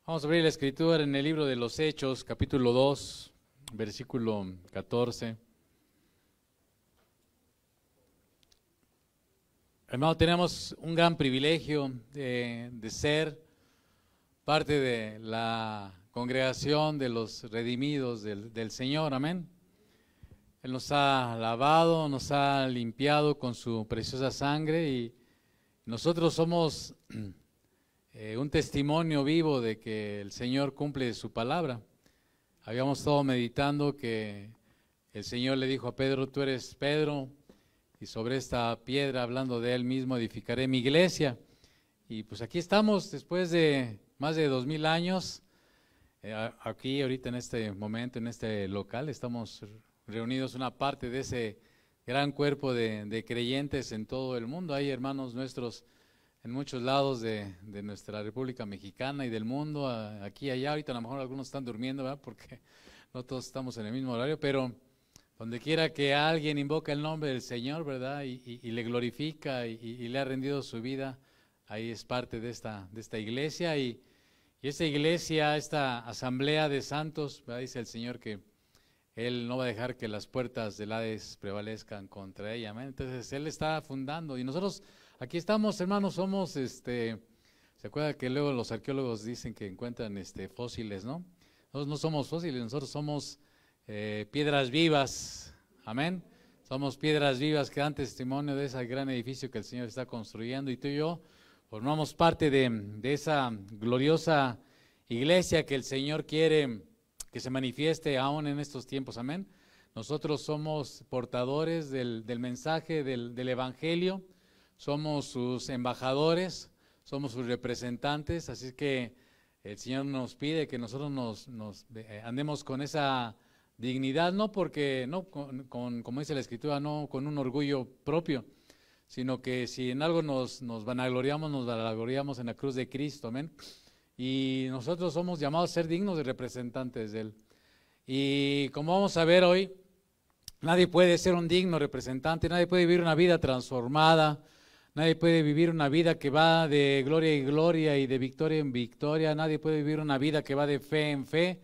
Vamos a abrir la escritura en el libro de los Hechos, capítulo 2, versículo 14. Hermano, tenemos un gran privilegio de ser parte de la congregación de los redimidos del Señor, amén. Él nos ha lavado, nos ha limpiado con su preciosa sangre y nosotros somos un testimonio vivo de que el Señor cumple su palabra. Habíamos estado meditando que el Señor le dijo a Pedro: tú eres Pedro, y sobre esta piedra, hablando de Él mismo, edificaré mi iglesia. Y pues aquí estamos, después de más de 2000 años, aquí ahorita en este momento, en este local, estamos reunidos una parte de ese gran cuerpo de creyentes en todo el mundo. Hay hermanos nuestros en muchos lados de nuestra República Mexicana y del mundo, aquí y allá. Ahorita a lo mejor algunos están durmiendo, ¿verdad? Porque no todos estamos en el mismo horario, pero donde quiera que alguien invoca el nombre del Señor, ¿verdad? Y le glorifica y le ha rendido su vida, ahí es parte de esta iglesia. Y esta iglesia, esta asamblea de santos, ¿verdad? Dice el Señor que Él no va a dejar que las puertas del Hades prevalezcan contra ella, ¿amén? Entonces Él está fundando y nosotros aquí estamos, hermanos, somos, ¿se acuerda que luego los arqueólogos dicen que encuentran fósiles, ¿no? Nosotros no somos fósiles, nosotros somos piedras vivas, amén. Somos piedras vivas que dan testimonio de ese gran edificio que el Señor está construyendo, y tú y yo formamos parte de esa gloriosa iglesia que el Señor quiere que se manifieste aún en estos tiempos, amén. Nosotros somos portadores del mensaje del Evangelio, somos sus embajadores, somos sus representantes, así que el Señor nos pide que nosotros nos andemos con esa dignidad, no porque, no como dice la Escritura, no con un orgullo propio, sino que si en algo nos vanagloriamos en la cruz de Cristo, amén. Y nosotros somos llamados a ser dignos de representantes de Él. Y como vamos a ver hoy, nadie puede ser un digno representante, nadie puede vivir una vida transformada, nadie puede vivir una vida que va de gloria en gloria y de victoria en victoria, nadie puede vivir una vida que va de fe en fe,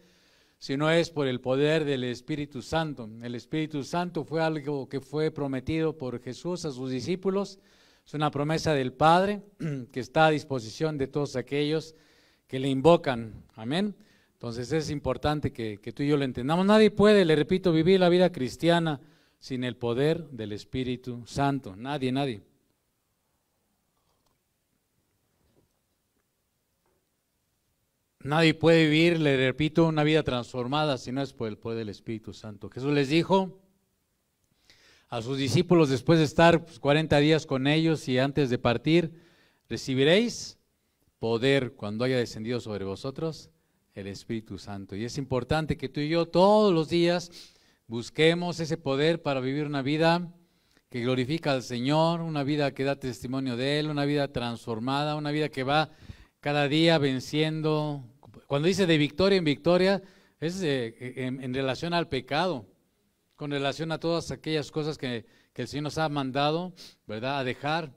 si no es por el poder del Espíritu Santo. El Espíritu Santo fue algo que fue prometido por Jesús a sus discípulos, es una promesa del Padre que está a disposición de todos aquellos que le invocan, amén. Entonces es importante que tú y yo lo entendamos. Nadie puede, le repito, vivir la vida cristiana sin el poder del Espíritu Santo, nadie. Nadie puede vivir, le repito, una vida transformada si no es por el poder del Espíritu Santo. Jesús les dijo a sus discípulos, después de estar 40 días con ellos y antes de partir: recibiréis poder cuando haya descendido sobre vosotros el Espíritu Santo. Y es importante que tú y yo todos los días busquemos ese poder para vivir una vida que glorifica al Señor, una vida que da testimonio de Él, una vida transformada, una vida que va cada día venciendo. Cuando dice de victoria en victoria, es en relación al pecado, con relación a todas aquellas cosas que el Señor nos ha mandado, ¿verdad?, a dejar.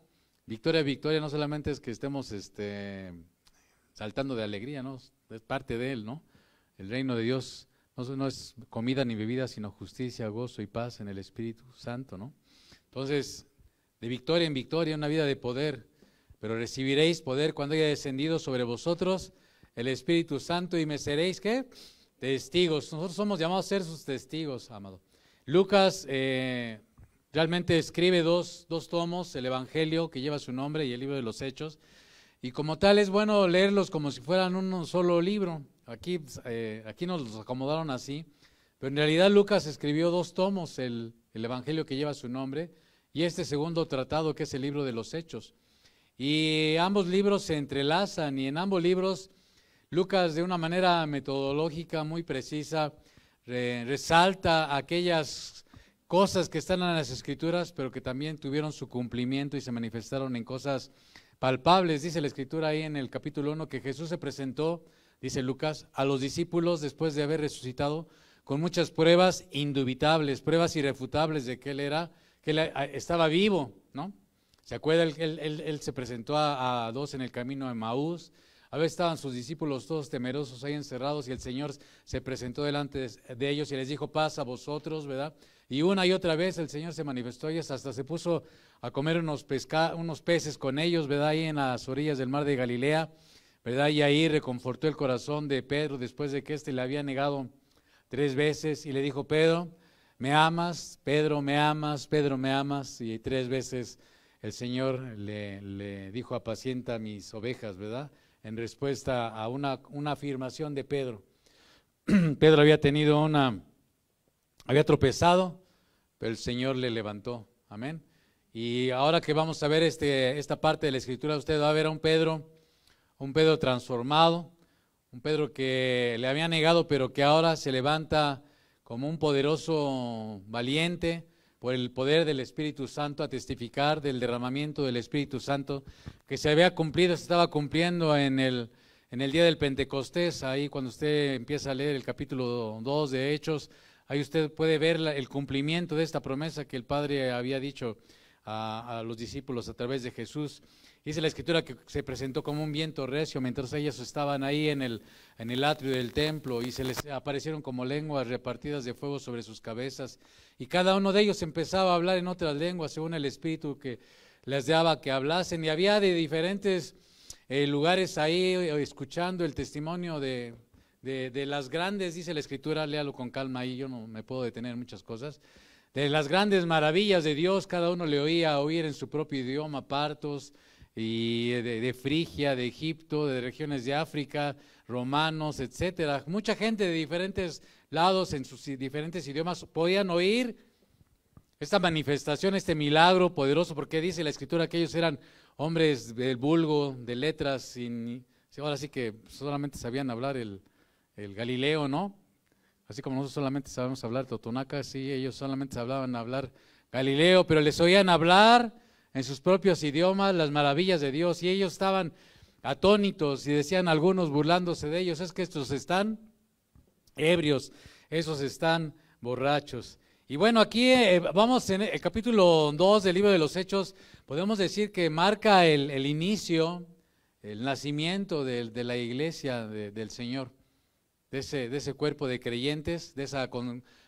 Victoria en victoria no solamente es que estemos saltando de alegría, ¿no? Es parte de Él, ¿no? El reino de Dios no es comida ni bebida, sino justicia, gozo y paz en el Espíritu Santo, ¿no? Entonces, de victoria en victoria, una vida de poder. Pero recibiréis poder cuando haya descendido sobre vosotros el Espíritu Santo y me seréis, ¿qué? Testigos. Nosotros somos llamados a ser sus testigos, amado. Lucas realmente escribe dos tomos, el Evangelio que lleva su nombre y el libro de los Hechos. Y como tal es bueno leerlos como si fueran un solo libro. Aquí nos los acomodaron así. Pero en realidad Lucas escribió 2 tomos, el Evangelio que lleva su nombre y este segundo tratado que es el libro de los Hechos. Y ambos libros se entrelazan y en ambos libros Lucas de una manera metodológica muy precisa resalta aquellas cosas que están en las Escrituras, pero que también tuvieron su cumplimiento y se manifestaron en cosas palpables. Dice la Escritura ahí en el capítulo 1 que Jesús se presentó, dice Lucas, a los discípulos después de haber resucitado con muchas pruebas indubitables, pruebas irrefutables de que Él estaba vivo, ¿no? ¿Se acuerda? Él se presentó a 2 en el camino de Emaús, A veces estaban sus discípulos todos temerosos ahí encerrados y el Señor se presentó delante de ellos y les dijo, paz a vosotros, ¿verdad? Y una y otra vez el Señor se manifestó y hasta se puso a comer unos peces con ellos, ¿verdad? Ahí en las orillas del mar de Galilea, ¿verdad? Y ahí reconfortó el corazón de Pedro después de que éste le había negado 3 veces y le dijo, Pedro, ¿me amas? Pedro, ¿me amas? Pedro, ¿me amas? Y 3 veces el Señor le dijo, apacienta mis ovejas, ¿verdad? En respuesta a una afirmación de Pedro. Pedro había tropezado, pero el Señor le levantó, amén. Y ahora que vamos a ver esta parte de la Escritura, usted va a ver a un Pedro transformado, un Pedro que le había negado, pero que ahora se levanta como un poderoso valiente por el poder del Espíritu Santo a testificar del derramamiento del Espíritu Santo que se estaba cumpliendo en el día del Pentecostés. Ahí cuando usted empieza a leer el capítulo 2 de Hechos, ahí usted puede ver el cumplimiento de esta promesa que el Padre había dicho a los discípulos a través de Jesús. Dice la Escritura que se presentó como un viento recio mientras ellos estaban ahí en el atrio del templo y se les aparecieron como lenguas repartidas de fuego sobre sus cabezas y cada uno de ellos empezaba a hablar en otras lenguas según el Espíritu que les daba que hablasen, y había de diferentes lugares ahí escuchando el testimonio de las grandes, dice la Escritura, léalo con calma ahí, yo no me puedo detener en muchas cosas, de las grandes maravillas de Dios. Cada uno le oía oír en su propio idioma, partos y de Frigia, de Egipto, de regiones de África, romanos, etcétera. Mucha gente de diferentes lados en sus diferentes idiomas podían oír esta manifestación, este milagro poderoso, porque dice la Escritura que ellos eran hombres del vulgo, de letras, ahora sí que solamente sabían hablar el Galileo, ¿no? Así como nosotros solamente sabemos hablar Totonaca, sí, ellos solamente sabían hablar Galileo, pero les oían hablar en sus propios idiomas las maravillas de Dios, y ellos estaban atónitos y decían algunos burlándose de ellos, es que estos están ebrios, esos están borrachos. Y bueno, aquí vamos en el capítulo 2 del libro de los Hechos, podemos decir que marca el inicio, el nacimiento de la iglesia del Señor, de ese cuerpo de creyentes, de esa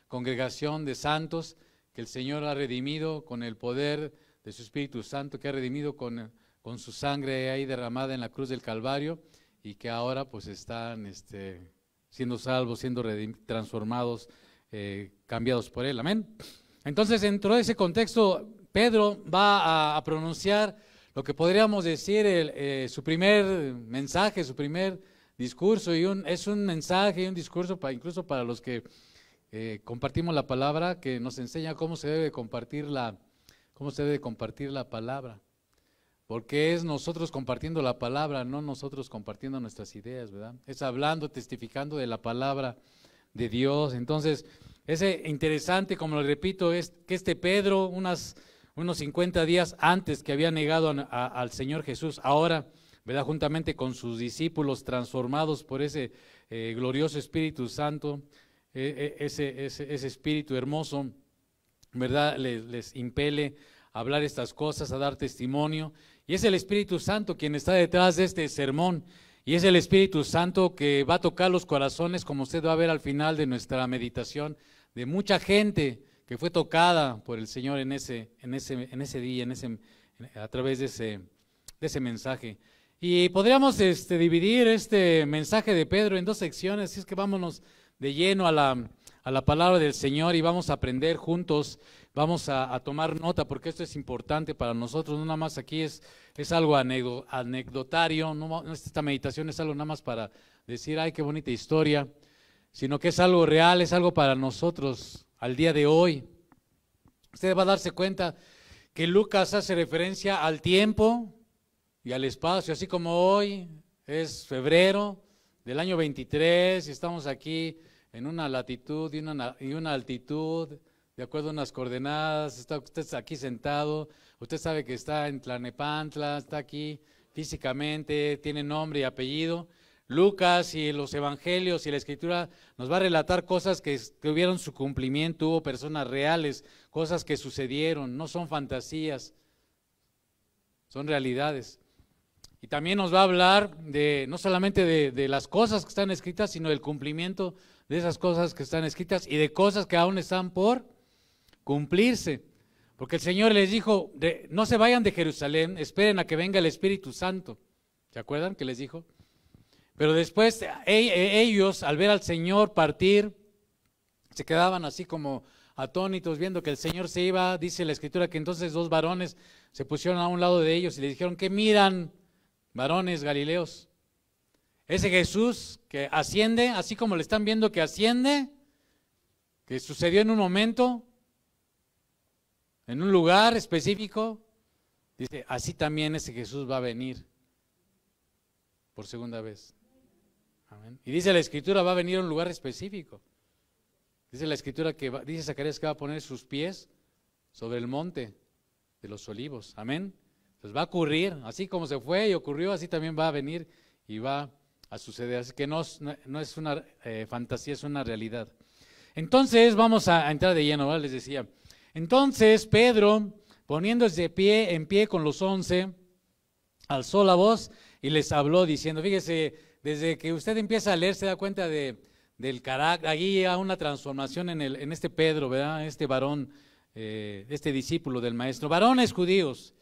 congregación de santos que el Señor ha redimido con el poder de su Espíritu Santo, que ha redimido con su sangre ahí derramada en la cruz del Calvario, y que ahora pues están siendo salvos, siendo transformados, cambiados por Él, amén. Entonces, dentro de ese contexto, Pedro va a pronunciar lo que podríamos decir su primer mensaje, su primer discurso, y es un mensaje y un discurso incluso para los que compartimos la palabra, que nos enseña cómo se debe compartir la palabra, porque es nosotros compartiendo la palabra, no nosotros compartiendo nuestras ideas, ¿verdad? Es hablando, testificando de la palabra de Dios. Entonces, es interesante, como lo repito, es que Pedro, unos 50 días antes que había negado al Señor Jesús, ahora, ¿verdad?, juntamente con sus discípulos transformados por ese glorioso Espíritu Santo, ese Espíritu hermoso, ¿verdad?, les impele a hablar estas cosas, a dar testimonio, y es el Espíritu Santo quien está detrás de este sermón, y es el Espíritu Santo que va a tocar los corazones, como usted va a ver al final de nuestra meditación, de mucha gente que fue tocada por el Señor en ese día, a través de ese mensaje. Y podríamos dividir este mensaje de Pedro en 2 secciones, así es que vámonos de lleno a la palabra del Señor y vamos a aprender juntos, vamos a tomar nota, porque esto es importante para nosotros, no nada más aquí es algo anecdotario, no, esta meditación es algo nada más para decir, ay, qué bonita historia, sino que es algo real, es algo para nosotros al día de hoy. Usted va a darse cuenta que Lucas hace referencia al tiempo y al espacio, así como hoy es febrero del año 23 y estamos aquí en una latitud y una altitud, de acuerdo a unas coordenadas, está usted aquí sentado, usted sabe que está en Tlalnepantla, está aquí físicamente, tiene nombre y apellido. Lucas y los evangelios y la Escritura nos va a relatar cosas que tuvieron su cumplimiento, hubo personas reales, cosas que sucedieron, no son fantasías, son realidades. Y también nos va a hablar de no solamente de las cosas que están escritas, sino del cumplimiento de esas cosas que están escritas y de cosas que aún están por cumplirse. Porque el Señor les dijo, no se vayan de Jerusalén, esperen a que venga el Espíritu Santo. ¿Se acuerdan que les dijo? Pero después ellos, al ver al Señor partir, se quedaban así como atónitos, viendo que el Señor se iba. Dice la Escritura que entonces dos varones se pusieron a un lado de ellos y le dijeron, ¿qué miran, varones galileos? Ese Jesús que asciende, así como le están viendo que asciende, que sucedió en un momento, en un lugar específico, dice, así también ese Jesús va a venir por segunda vez. Amén. Y dice la Escritura, va a venir a un lugar específico. Dice la Escritura que dice Zacarías que va a poner sus pies sobre el monte de los olivos. Amén. Entonces va a ocurrir, así como se fue y ocurrió, así también va a venir y va a suceder. Así que no es una fantasía, es una realidad. Entonces vamos a entrar de lleno, ¿vale? Les decía. Entonces Pedro, poniéndose en pie con los 11, alzó la voz y les habló diciendo, fíjese, desde que usted empieza a leer se da cuenta del carácter, allí hay una transformación en este Pedro, ¿verdad? Este varón, este discípulo del maestro. Varones judíos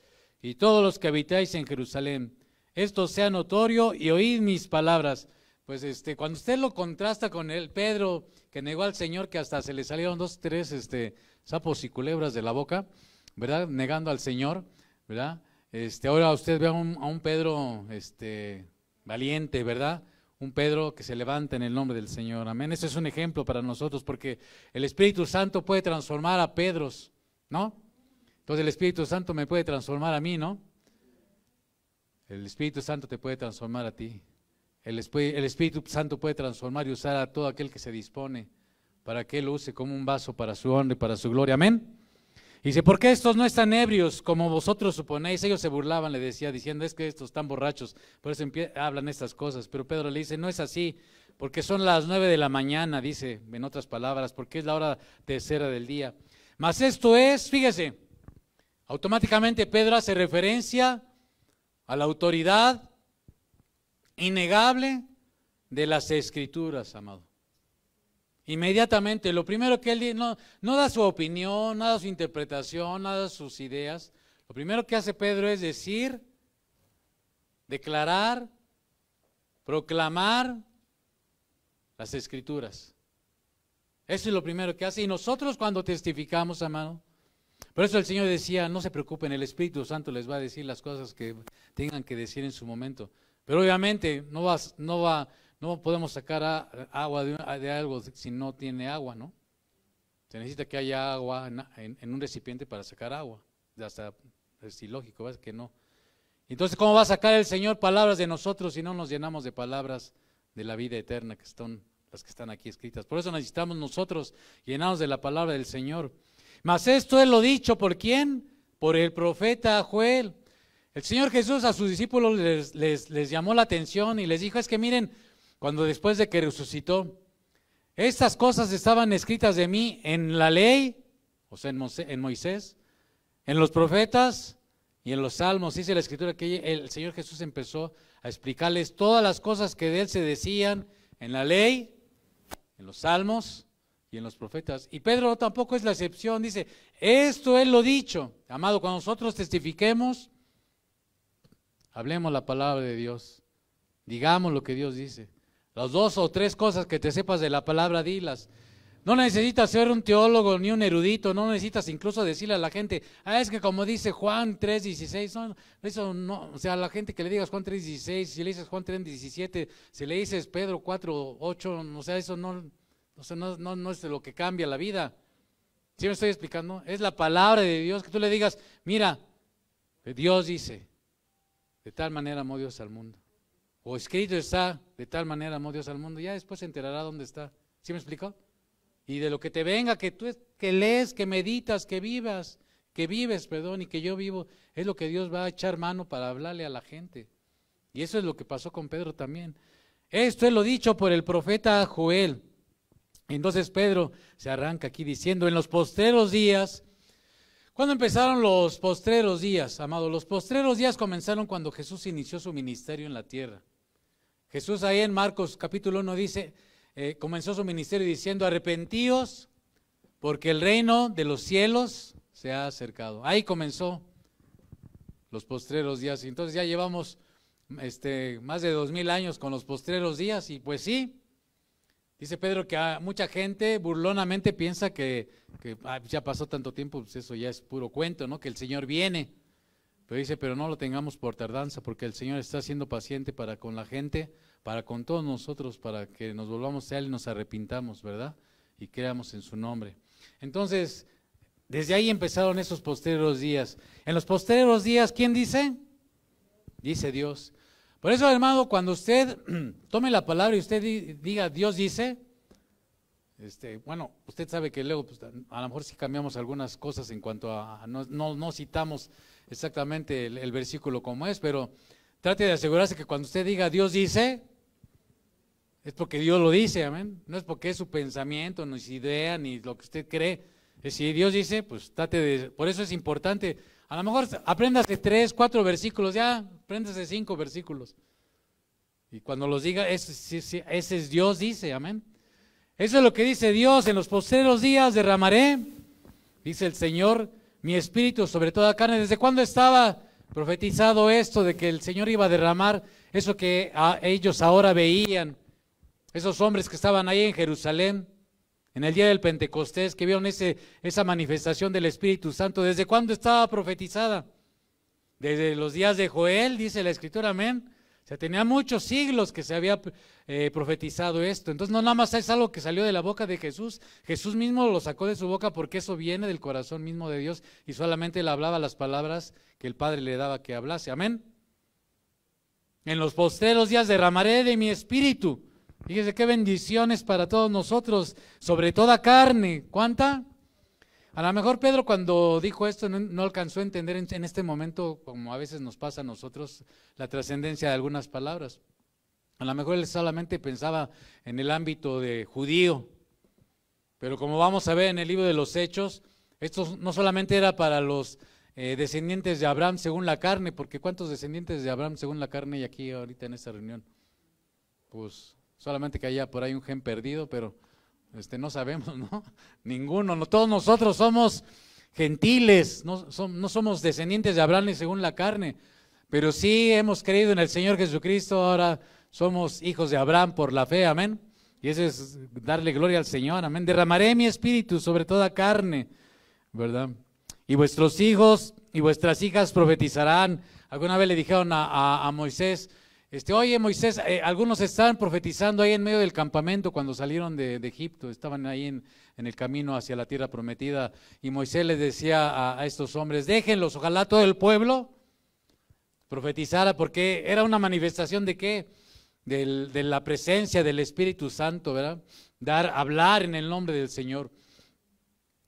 y todos los que habitáis en Jerusalén, esto sea notorio y oíd mis palabras. Pues cuando usted lo contrasta con el Pedro que negó al Señor, que hasta se le salieron 2, 3 sapos y culebras de la boca, ¿verdad? Negando al Señor, ¿verdad? Ahora usted ve a un Pedro valiente, ¿verdad? Un Pedro que se levanta en el nombre del Señor. Amén. Ese es un ejemplo para nosotros porque el Espíritu Santo puede transformar a Pedros, ¿no? Entonces el Espíritu Santo me puede transformar a mí, ¿no? El Espíritu Santo te puede transformar a ti. El Espíritu Santo puede transformar y usar a todo aquel que se dispone para que Él use como un vaso para su honra y para su gloria. Amén. Y dice, ¿por qué estos no están ebrios como vosotros suponéis? Ellos se burlaban, le decía, diciendo, es que estos están borrachos, por eso hablan estas cosas. Pero Pedro le dice, no es así, porque son las 9 de la mañana, dice, en otras palabras, porque es la hora tercera del día. Mas esto es, fíjese, automáticamente Pedro hace referencia a la autoridad innegable de las Escrituras, amado. Inmediatamente, lo primero que él dice, no da su opinión, no da su interpretación, no da sus ideas. Lo primero que hace Pedro es decir, declarar, proclamar las Escrituras. Eso es lo primero que hace. Y nosotros cuando testificamos, amado, por eso el Señor decía, no se preocupen, el Espíritu Santo les va a decir las cosas que tengan que decir en su momento. Pero obviamente no podemos sacar agua de algo si no tiene agua, ¿no? Se necesita que haya agua en un recipiente para sacar agua. Hasta es ilógico, ¿ves? Que no. Entonces, ¿cómo va a sacar el Señor palabras de nosotros si no nos llenamos de palabras de la vida eterna que son las que están aquí escritas? Por eso necesitamos nosotros llenarnos de la palabra del Señor. Mas esto es lo dicho, ¿por quién? Por el profeta Joel. El Señor Jesús a sus discípulos les llamó la atención y les dijo, es que miren, cuando después de que resucitó, estas cosas estaban escritas de mí en la ley, o sea, en Moisés, en los profetas y en los salmos. Dice la Escritura que el Señor Jesús empezó a explicarles todas las cosas que de Él se decían en la ley, en los salmos y en los profetas. Y Pedro tampoco es la excepción, dice, esto es lo dicho. Amado, cuando nosotros testifiquemos, hablemos la palabra de Dios, digamos lo que Dios dice. Las 2 o 3 cosas que te sepas de la palabra, dilas. No necesitas ser un teólogo ni un erudito, no necesitas incluso decirle a la gente, es que como dice Juan 3:16, no, eso no, o sea, a la gente que le digas Juan 3:16, si le dices Juan 3:17, si le dices Pedro 4:8, o sea, eso no es lo que cambia la vida. ¿Sí me estoy explicando? Es la palabra de Dios, que tú le digas, mira, Dios dice, de tal manera amó Dios al mundo. O escrito está, de tal manera amó Dios al mundo, ya después se enterará dónde está. ¿Sí me explicó? Y de lo que te venga, que tú que lees, que meditas, que vives, y que yo vivo, es lo que Dios va a echar mano para hablarle a la gente. Y eso es lo que pasó con Pedro también. Esto es lo dicho por el profeta Joel. Entonces Pedro se arranca aquí diciendo, en los postreros días, ¿Cuándo empezaron los postreros días, amado? Los postreros días comenzaron cuando Jesús inició su ministerio en la tierra. Jesús ahí en Marcos capítulo 1 dice, comenzó su ministerio diciendo, arrepentíos porque el reino de los cielos se ha acercado. Ahí comenzó los postreros días. Entonces ya llevamos más de 2000 años con los postreros días y pues sí, dice Pedro que mucha gente burlonamente piensa que ya pasó tanto tiempo, pues eso ya es puro cuento, ¿no? Que el Señor viene. Pero dice, pero no lo tengamos por tardanza, porque el Señor está siendo paciente para con la gente, para con todos nosotros, para que nos volvamos a Él y nos arrepintamos, ¿verdad? Y creamos en su nombre. Entonces, desde ahí empezaron esos postreros días. En los postreros días, ¿quién dice? Dice Dios. Por eso, hermano, cuando usted tome la palabra y usted diga, Dios dice, bueno, usted sabe que luego pues, a lo mejor sí cambiamos algunas cosas en cuanto a no citamos exactamente el versículo como es, pero trate de asegurarse que cuando usted diga Dios dice, es porque Dios lo dice, amén. No es porque es su pensamiento, ni su idea, ni lo que usted cree. Es si Dios dice, pues trate de, por eso es importante. A lo mejor apréndase 3, 4 versículos, ya, apréndase 5 versículos. Y cuando los diga, ese es Dios dice, amén. Eso es lo que dice Dios, en los postreros días derramaré, dice el Señor, mi espíritu sobre toda carne. ¿Desde cuándo estaba profetizado esto de que el Señor iba a derramar eso que ellos ahora veían? Esos hombres que estaban ahí en Jerusalén, en el día del Pentecostés, que vieron esa manifestación del Espíritu Santo. ¿Desde cuándo estaba profetizada? Desde los días de Joel, dice la Escritura, amén. O sea, tenía muchos siglos que se había profetizado esto. Entonces no nada más es algo que salió de la boca de Jesús. Jesús mismo lo sacó de su boca porque eso viene del corazón mismo de Dios y solamente él hablaba las palabras que el Padre le daba que hablase. Amén. En los postreros días derramaré de mi espíritu. Fíjese qué bendiciones para todos nosotros, sobre toda carne. ¿Cuánta? A lo mejor Pedro cuando dijo esto no alcanzó a entender en este momento, como a veces nos pasa a nosotros, la trascendencia de algunas palabras. A lo mejor él solamente pensaba en el ámbito de judío, pero como vamos a ver en el libro de los Hechos, esto no solamente era para los descendientes de Abraham según la carne, porque ¿cuántos descendientes de Abraham según la carne hay aquí ahorita en esta reunión? Pues solamente que haya por ahí un gen perdido, pero no sabemos, ¿no? Ninguno, no, todos nosotros somos gentiles, no somos descendientes de Abraham según la carne, pero sí hemos creído en el Señor Jesucristo, ahora somos hijos de Abraham por la fe, amén. Y eso es darle gloria al Señor, amén. Derramaré mi espíritu sobre toda carne, ¿verdad? Y vuestros hijos y vuestras hijas profetizarán. Alguna vez le dijeron a Moisés, oye Moisés, algunos estaban profetizando ahí en medio del campamento cuando salieron de Egipto, estaban ahí en el camino hacia la tierra prometida, y Moisés les decía a estos hombres, déjenlos, ojalá todo el pueblo profetizara, porque era una manifestación de ¿qué? De la presencia del Espíritu Santo, ¿verdad? Hablar en el nombre del Señor.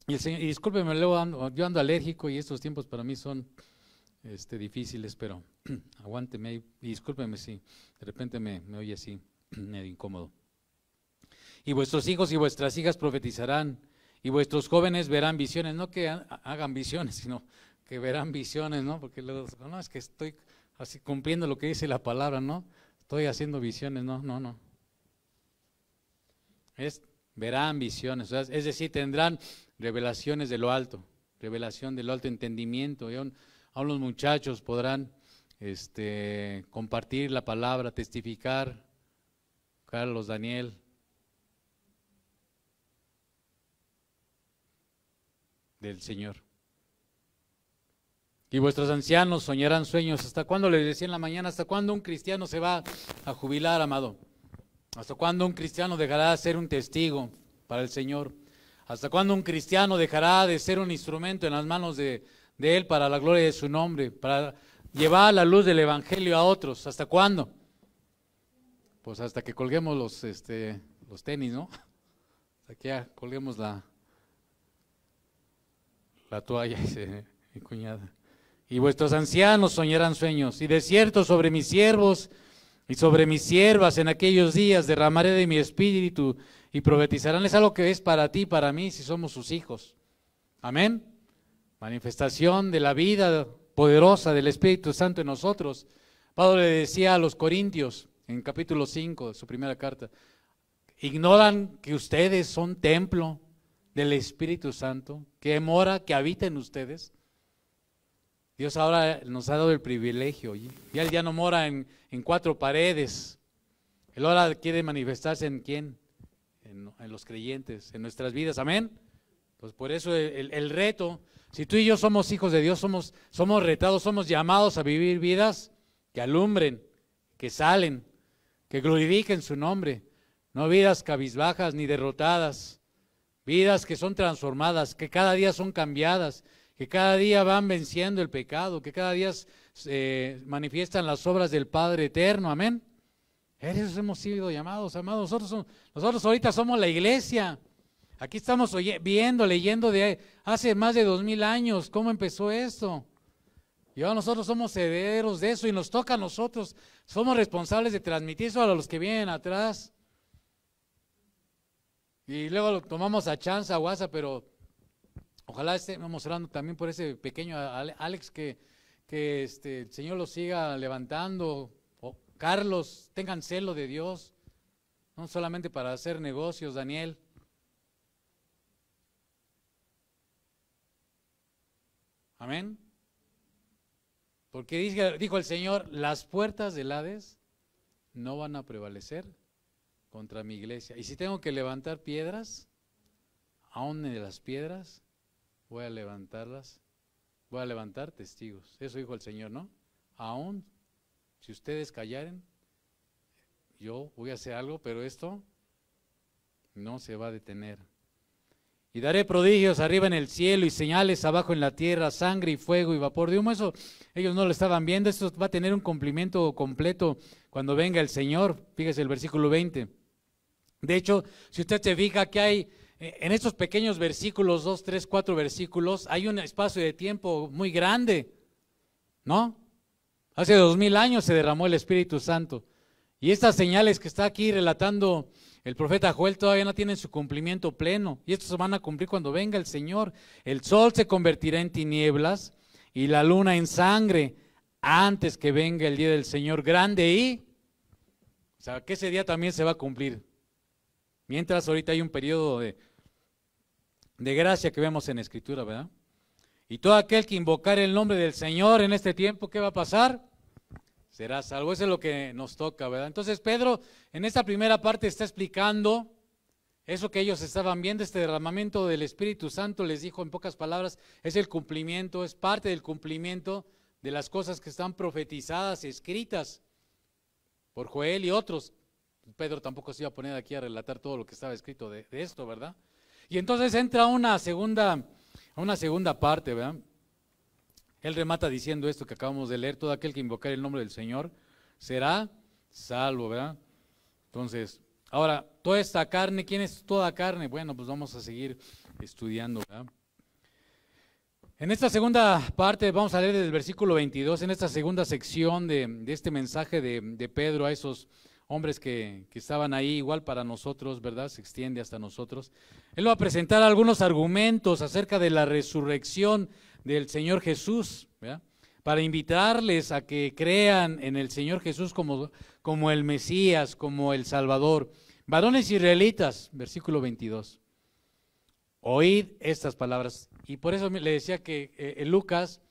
Y discúlpeme, luego yo ando alérgico y estos tiempos para mí son difíciles, pero aguánteme y discúlpeme si de repente me oye así, medio incómodo. Y vuestros hijos y vuestras hijas profetizarán, y vuestros jóvenes verán visiones, no que hagan visiones, sino que verán visiones, ¿no? Porque luego, no, es que estoy así cumpliendo lo que dice la palabra, ¿no? Estoy haciendo visiones, no. Verán visiones, o sea, es decir, tendrán revelaciones de lo alto, revelación del alto entendimiento, y aún los muchachos podrán compartir la palabra, testificar, Carlos, Daniel. Del Señor. Y vuestros ancianos soñarán sueños. ¿Hasta cuándo? Les decía en la mañana, ¿hasta cuándo un cristiano se va a jubilar, amado? ¿Hasta cuándo un cristiano dejará de ser un testigo para el Señor? ¿Hasta cuándo un cristiano dejará de ser un instrumento en las manos de Él para la gloria de su nombre, para llevar la luz del Evangelio a otros? ¿Hasta cuándo? Pues hasta que colguemos los tenis, ¿no? Hasta que ya colguemos la toalla, dice mi cuñada. Y vuestros ancianos soñarán sueños, y de cierto sobre mis siervos y sobre mis siervas en aquellos días derramaré de mi espíritu y profetizarán. Es algo que es para ti y para mí si somos sus hijos. Amén. manifestación de la vida poderosa del Espíritu Santo en nosotros. Pablo le decía a los Corintios en capítulo 5 de su primera carta, ignoran que ustedes son templo del Espíritu Santo, que mora, que habita en ustedes. Dios ahora nos ha dado el privilegio, y Él ya no mora en cuatro paredes. Él ahora quiere manifestarse en ¿quién? En los creyentes, en nuestras vidas, amén. Pues por eso el reto, si tú y yo somos hijos de Dios, somos retados, somos llamados a vivir vidas que alumbren, que salen, que glorifiquen su nombre, no vidas cabizbajas ni derrotadas, vidas que son transformadas, que cada día son cambiadas, que cada día van venciendo el pecado, que cada día manifiestan las obras del Padre eterno, amén. Esos hemos sido llamados, amados. Nosotros ahorita somos la iglesia. Aquí estamos leyendo de hace más de 2000 años cómo empezó esto. Y ahora nosotros somos herederos de eso y nos toca a nosotros. Somos responsables de transmitir eso a los que vienen atrás. Y luego lo tomamos a chance, a WhatsApp, pero ojalá estemos orando también por ese pequeño Alex que el Señor lo siga levantando. Carlos, tengan celo de Dios, no solamente para hacer negocios, Daniel. Amén. Porque dijo el Señor, las puertas del Hades no van a prevalecer contra mi iglesia. Y si tengo que levantar piedras, aún de las piedras, voy a levantar testigos. Eso dijo el Señor, ¿no? Aún si ustedes callaren, yo voy a hacer algo, pero esto no se va a detener. Y daré prodigios arriba en el cielo y señales abajo en la tierra, sangre y fuego y vapor de humo. Eso ellos no lo estaban viendo. Esto va a tener un cumplimiento completo cuando venga el Señor. Fíjese el versículo 20. De hecho, si usted se fija que hay en estos pequeños versículos, 2, 3, 4 versículos, hay un espacio de tiempo muy grande, ¿no? Hace 2000 años se derramó el Espíritu Santo. Y estas señales que está aquí relatando el profeta Joel todavía no tienen su cumplimiento pleno. Y estos se van a cumplir cuando venga el Señor. El sol se convertirá en tinieblas y la luna en sangre antes que venga el día del Señor grande. Y, o sea, que ese día también se va a cumplir. Mientras ahorita hay un periodo de gracia que vemos en Escritura, ¿verdad? Y todo aquel que invocar el nombre del Señor en este tiempo, ¿qué va a pasar? Será salvo. Eso es lo que nos toca, ¿verdad? Entonces Pedro en esta primera parte está explicando eso que ellos estaban viendo, este derramamiento del Espíritu Santo. Les dijo en pocas palabras, es el cumplimiento, es parte del cumplimiento de las cosas que están profetizadas, escritas por Joel y otros. Pedro tampoco se iba a poner aquí a relatar todo lo que estaba escrito de esto, ¿verdad? Y entonces entra una segunda parte, ¿verdad? Él remata diciendo esto que acabamos de leer: todo aquel que invocar el nombre del Señor será salvo, ¿verdad? Entonces, ahora, toda esta carne, ¿quién es toda carne? Bueno, pues vamos a seguir estudiando, ¿verdad? En esta segunda parte, vamos a leer desde el versículo 22, en esta segunda sección de este mensaje de Pedro a esos hombres que estaban ahí, igual para nosotros, ¿verdad? Se extiende hasta nosotros. Él va a presentar algunos argumentos acerca de la resurrección del Señor Jesús, ¿verdad? Para invitarles a que crean en el Señor Jesús como el Mesías, como el Salvador. Varones israelitas, versículo 22. Oíd estas palabras. Y por eso le decía que Lucas,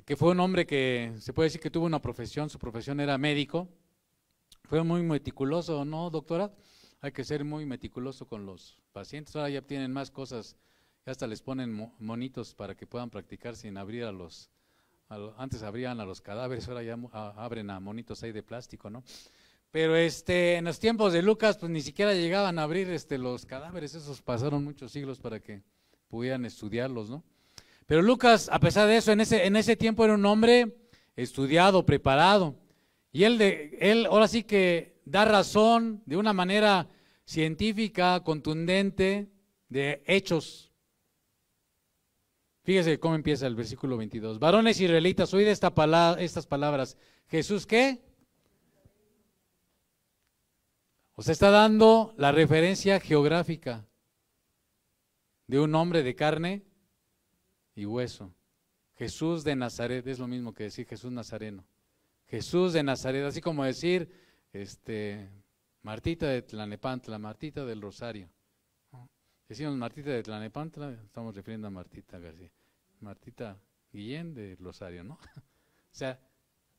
que fue un hombre que se puede decir que tuvo una profesión, su profesión era médico, fue muy meticuloso, ¿no, doctora? Hay que ser muy meticuloso con los pacientes. Ahora ya tienen más cosas, ya hasta les ponen monitos para que puedan practicar sin abrir antes abrían a los cadáveres, ahora ya abren a monitos ahí de plástico, ¿no? Pero en los tiempos de Lucas, pues ni siquiera llegaban a abrir los cadáveres. Esos pasaron muchos siglos para que pudieran estudiarlos, ¿no? Pero Lucas, a pesar de eso, en ese tiempo era un hombre estudiado, preparado. Y él ahora sí que da razón de una manera científica, contundente, de hechos. Fíjese cómo empieza el versículo 22. Varones israelitas, oíd estas palabras. ¿Jesús qué? Os está dando la referencia geográfica de un hombre de carne y hueso. Jesús de Nazaret es lo mismo que decir Jesús Nazareno. Jesús de Nazaret, así como decir Martita de Tlanepantla, Martita del Rosario. Decimos Martita de Tlanepantla, estamos refiriendo a Martita García. Martita Guillén de Rosario, ¿no? O sea,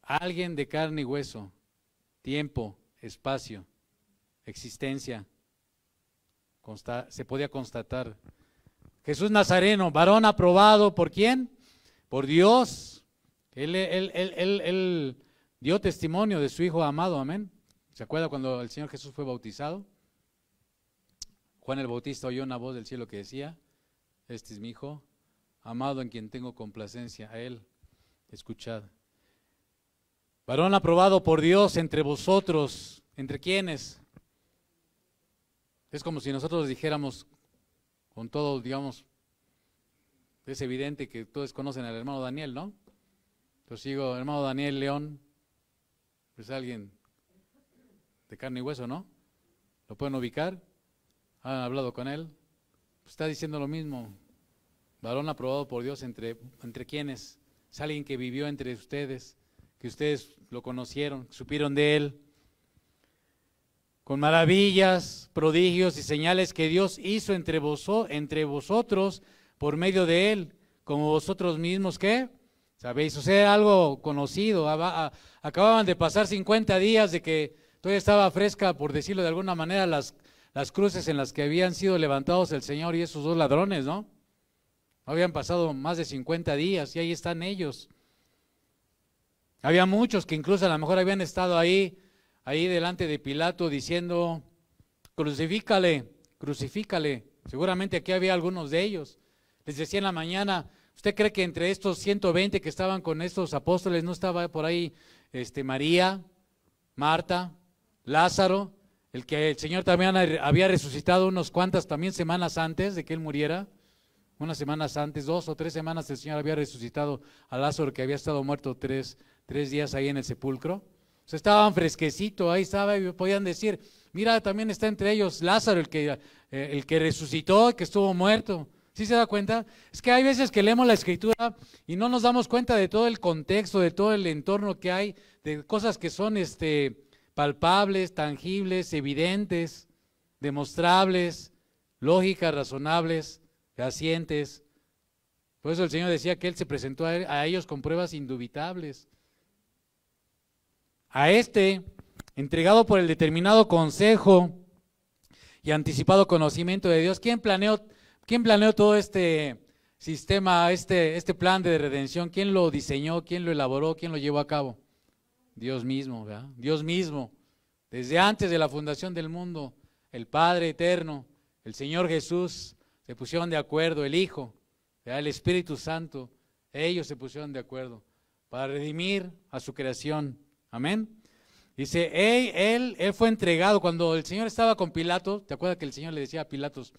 alguien de carne y hueso, tiempo, espacio, existencia, se podía constatar. Jesús Nazareno, varón aprobado, ¿por quién? Por Dios. Él dio testimonio de su Hijo amado, amén. ¿Se acuerda cuando el Señor Jesús fue bautizado? Juan el Bautista oyó una voz del cielo que decía, este es mi Hijo amado en quien tengo complacencia, a Él escuchad. Varón aprobado por Dios entre vosotros, ¿entre quiénes? Es como si nosotros dijéramos con todo, digamos, es evidente que todos conocen al hermano Daniel, ¿no? Entonces digo, hermano Daniel León, pues alguien de carne y hueso, ¿no? ¿Lo pueden ubicar? ¿Han hablado con él? Pues está diciendo lo mismo. Varón aprobado por Dios entre quienes. Es alguien que vivió entre ustedes, que ustedes lo conocieron, supieron de él. Con maravillas, prodigios y señales que Dios hizo entre vosotros por medio de él, como vosotros mismos, ¿qué? ¿Sabéis? O sea, algo conocido. Acababan de pasar 50 días de que todavía estaba fresca, por decirlo de alguna manera, las cruces en las que habían sido levantados el Señor y esos dos ladrones, ¿no? Habían pasado más de 50 días y ahí están ellos. Había muchos que incluso a lo mejor habían estado ahí delante de Pilato diciendo, crucifícale, crucifícale. Seguramente aquí había algunos de ellos. Les decía en la mañana, ¿usted cree que entre estos 120 que estaban con estos apóstoles no estaba por ahí María, Marta, Lázaro, el que el Señor también había resucitado unas cuantas también semanas antes de que él muriera? Unas semanas antes, 2 o 3 semanas, el Señor había resucitado a Lázaro, que había estado muerto tres días ahí en el sepulcro. O sea, estaban fresquecitos, ahí estaba, y podían decir, mira, también está entre ellos Lázaro, el que resucitó, que estuvo muerto. ¿Sí se da cuenta? Es que hay veces que leemos la Escritura y no nos damos cuenta de todo el contexto, de todo el entorno que hay, de cosas que son palpables, tangibles, evidentes, demostrables, lógicas, razonables, fehacientes. Por eso el Señor decía que Él se presentó a ellos con pruebas indubitables. A entregado por el determinado consejo y anticipado conocimiento de Dios, ¿quién planeó todo este sistema, este plan de redención? ¿Quién lo diseñó? ¿Quién lo elaboró? ¿Quién lo llevó a cabo? Dios mismo, ¿verdad? Dios mismo. Desde antes de la fundación del mundo, el Padre eterno, el Señor Jesús, se pusieron de acuerdo, el Hijo, ¿verdad? El Espíritu Santo, ellos se pusieron de acuerdo para redimir a su creación. Amén. Dice, él fue entregado cuando el Señor estaba con Pilato. ¿Te acuerdas que el Señor le decía a Pilatos,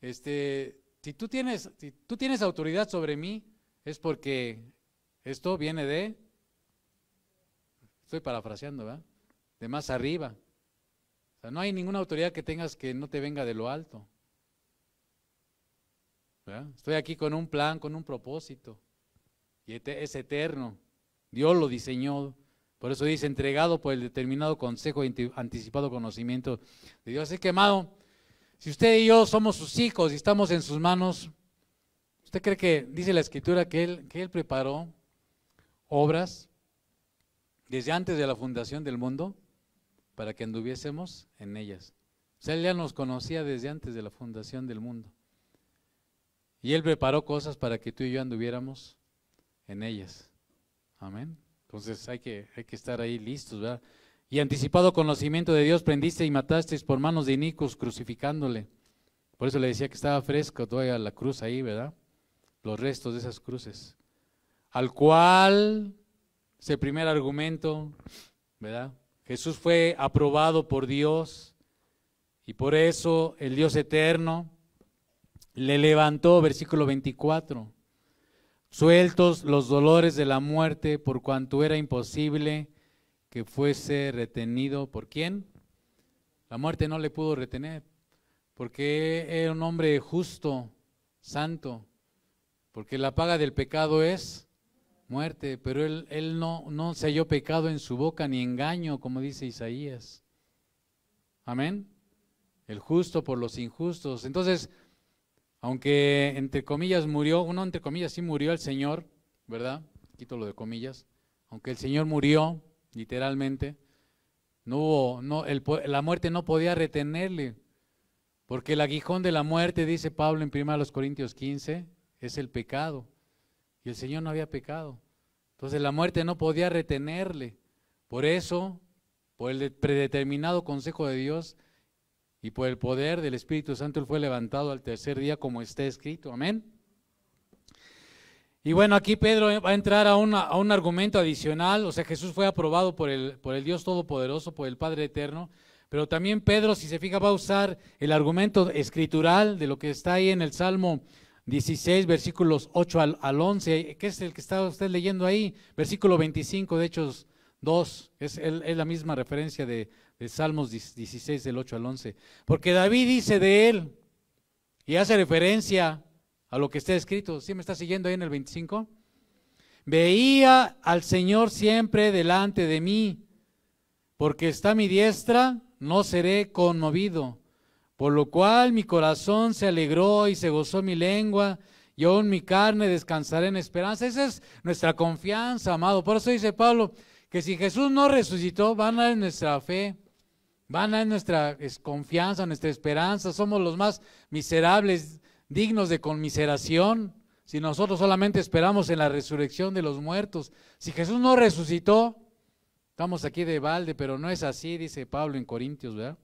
si tú tienes autoridad sobre mí, es porque esto viene estoy parafraseando, ¿verdad? De más arriba. O sea, no hay ninguna autoridad que tengas que no te venga de lo alto. ¿Verdad? Estoy aquí con un plan, con un propósito. Y es eterno. Dios lo diseñó. Por eso dice, entregado por el determinado consejo y anticipado conocimiento de Dios. Así que, amado, si usted y yo somos sus hijos y estamos en sus manos, ¿usted cree que, dice la Escritura, que Él preparó obras desde antes de la fundación del mundo para que anduviésemos en ellas? O sea, Él ya nos conocía desde antes de la fundación del mundo. Y Él preparó cosas para que tú y yo anduviéramos en ellas. Amén. Entonces hay que estar ahí listos, ¿verdad? Y anticipado conocimiento de Dios, prendiste y matasteis por manos de inicuos, crucificándole. Por eso le decía que estaba fresco todavía la cruz ahí, ¿verdad? Los restos de esas cruces. Al cual, es el primer argumento, ¿verdad? Jesús fue aprobado por Dios y por eso el Dios eterno le levantó, versículo 24. Sueltos los dolores de la muerte, por cuanto era imposible que fuese retenido. ¿Por quién? La muerte no le pudo retener, porque era un hombre justo, santo, porque la paga del pecado es muerte, pero él no se halló pecado en su boca ni engaño, como dice Isaías. Amén. El justo por los injustos. Entonces, aunque entre comillas murió, uno entre comillas sí murió el Señor, ¿verdad? Quito lo de comillas. Aunque el Señor murió, literalmente, la muerte no podía retenerle, porque el aguijón de la muerte, dice Pablo en 1 Corintios 15, es el pecado. Y el Señor no había pecado. Entonces la muerte no podía retenerle. Por eso, por el predeterminado consejo de Dios y por el poder del Espíritu Santo, Él fue levantado al tercer día, como está escrito. Amén. Y bueno, aquí Pedro va a entrar a un argumento adicional. O sea, Jesús fue aprobado por el Dios Todopoderoso, por el Padre Eterno. Pero también Pedro, si se fija, va a usar el argumento escritural de lo que está ahí en el Salmo 16, versículos 8 al 11, que es el que está usted leyendo ahí, versículo 25 de Hechos 2, es la misma referencia de Salmos 16, del 8 al 11. Porque David dice de él, y hace referencia a lo que está escrito. ¿Sí me está siguiendo ahí en el 25? Veía al Señor siempre delante de mí, porque está a mi diestra, no seré conmovido. Por lo cual mi corazón se alegró y se gozó mi lengua, y aún mi carne descansará en esperanza. Esa es nuestra confianza, amado. Por eso dice Pablo, que si Jesús no resucitó, van a nuestra fe, van a nuestra confianza, nuestra esperanza. Somos los más miserables, dignos de conmiseración, si nosotros solamente esperamos en la resurrección de los muertos. Si Jesús no resucitó, estamos aquí de balde, pero no es así, dice Pablo en Corintios, ¿verdad?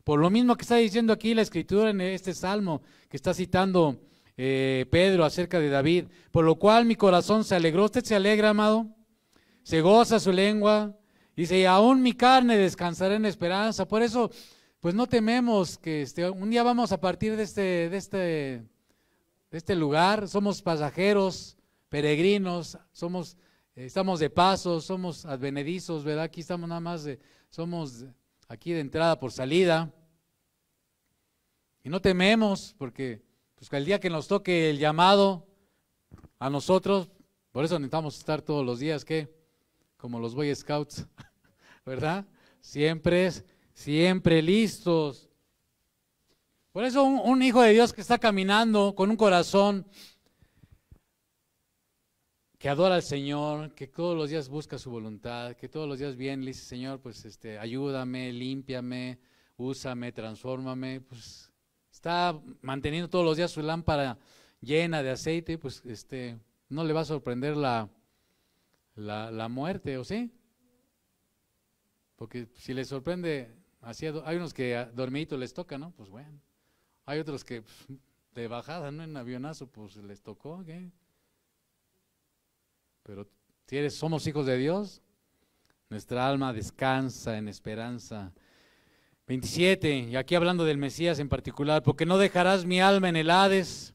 Por lo mismo que está diciendo aquí la Escritura en este Salmo que está citando Pedro acerca de David, por lo cual mi corazón se alegró. ¿Usted se alegra, amado? Se goza su lengua, dice, y aún mi carne descansará en esperanza. Por eso, pues no tememos que un día vamos a partir de este lugar. Somos pasajeros, peregrinos, estamos de paso, somos advenedizos, ¿verdad? Aquí estamos nada más, somos aquí de entrada por salida. Y no tememos, porque pues, el día que nos toque el llamado a nosotros, por eso necesitamos estar todos los días, ¿qué? Como los Boy Scouts, ¿verdad? Siempre listos. Por eso un hijo de Dios que está caminando con un corazón que adora al Señor, que todos los días busca su voluntad, que todos los días viene y le dice, Señor, pues ayúdame, límpiame, úsame, transfórmame, pues está manteniendo todos los días su lámpara llena de aceite, pues no le va a sorprender la muerte, ¿o sí? Porque si le sorprende, hay unos que a dormiditos les toca, ¿no? Pues bueno, hay otros que pues, de bajada, ¿no? En avionazo, pues les tocó, ¿qué? Pero si somos hijos de Dios, nuestra alma descansa en esperanza. 27, y aquí hablando del Mesías en particular, porque no dejarás mi alma en el Hades,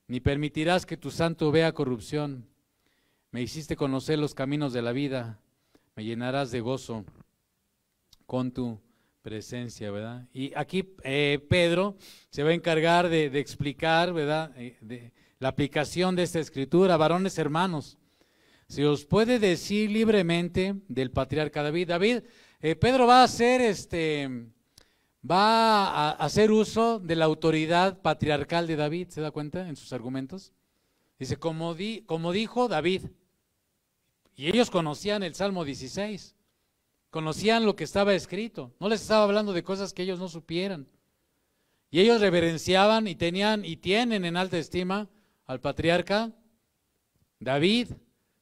ni permitirás que tu santo vea corrupción. Me hiciste conocer los caminos de la vida, me llenarás de gozo con tu presencia, ¿verdad? Y aquí Pedro se va a encargar de explicar, ¿verdad? De la aplicación de esta escritura. Varones hermanos, se os puede decir libremente del patriarca David. Pedro va a hacer uso de la autoridad patriarcal de David, ¿se da cuenta en sus argumentos? Dice, como dijo David, y ellos conocían el Salmo 16, conocían lo que estaba escrito, no les estaba hablando de cosas que ellos no supieran. Y ellos reverenciaban y tienen en alta estima al patriarca David.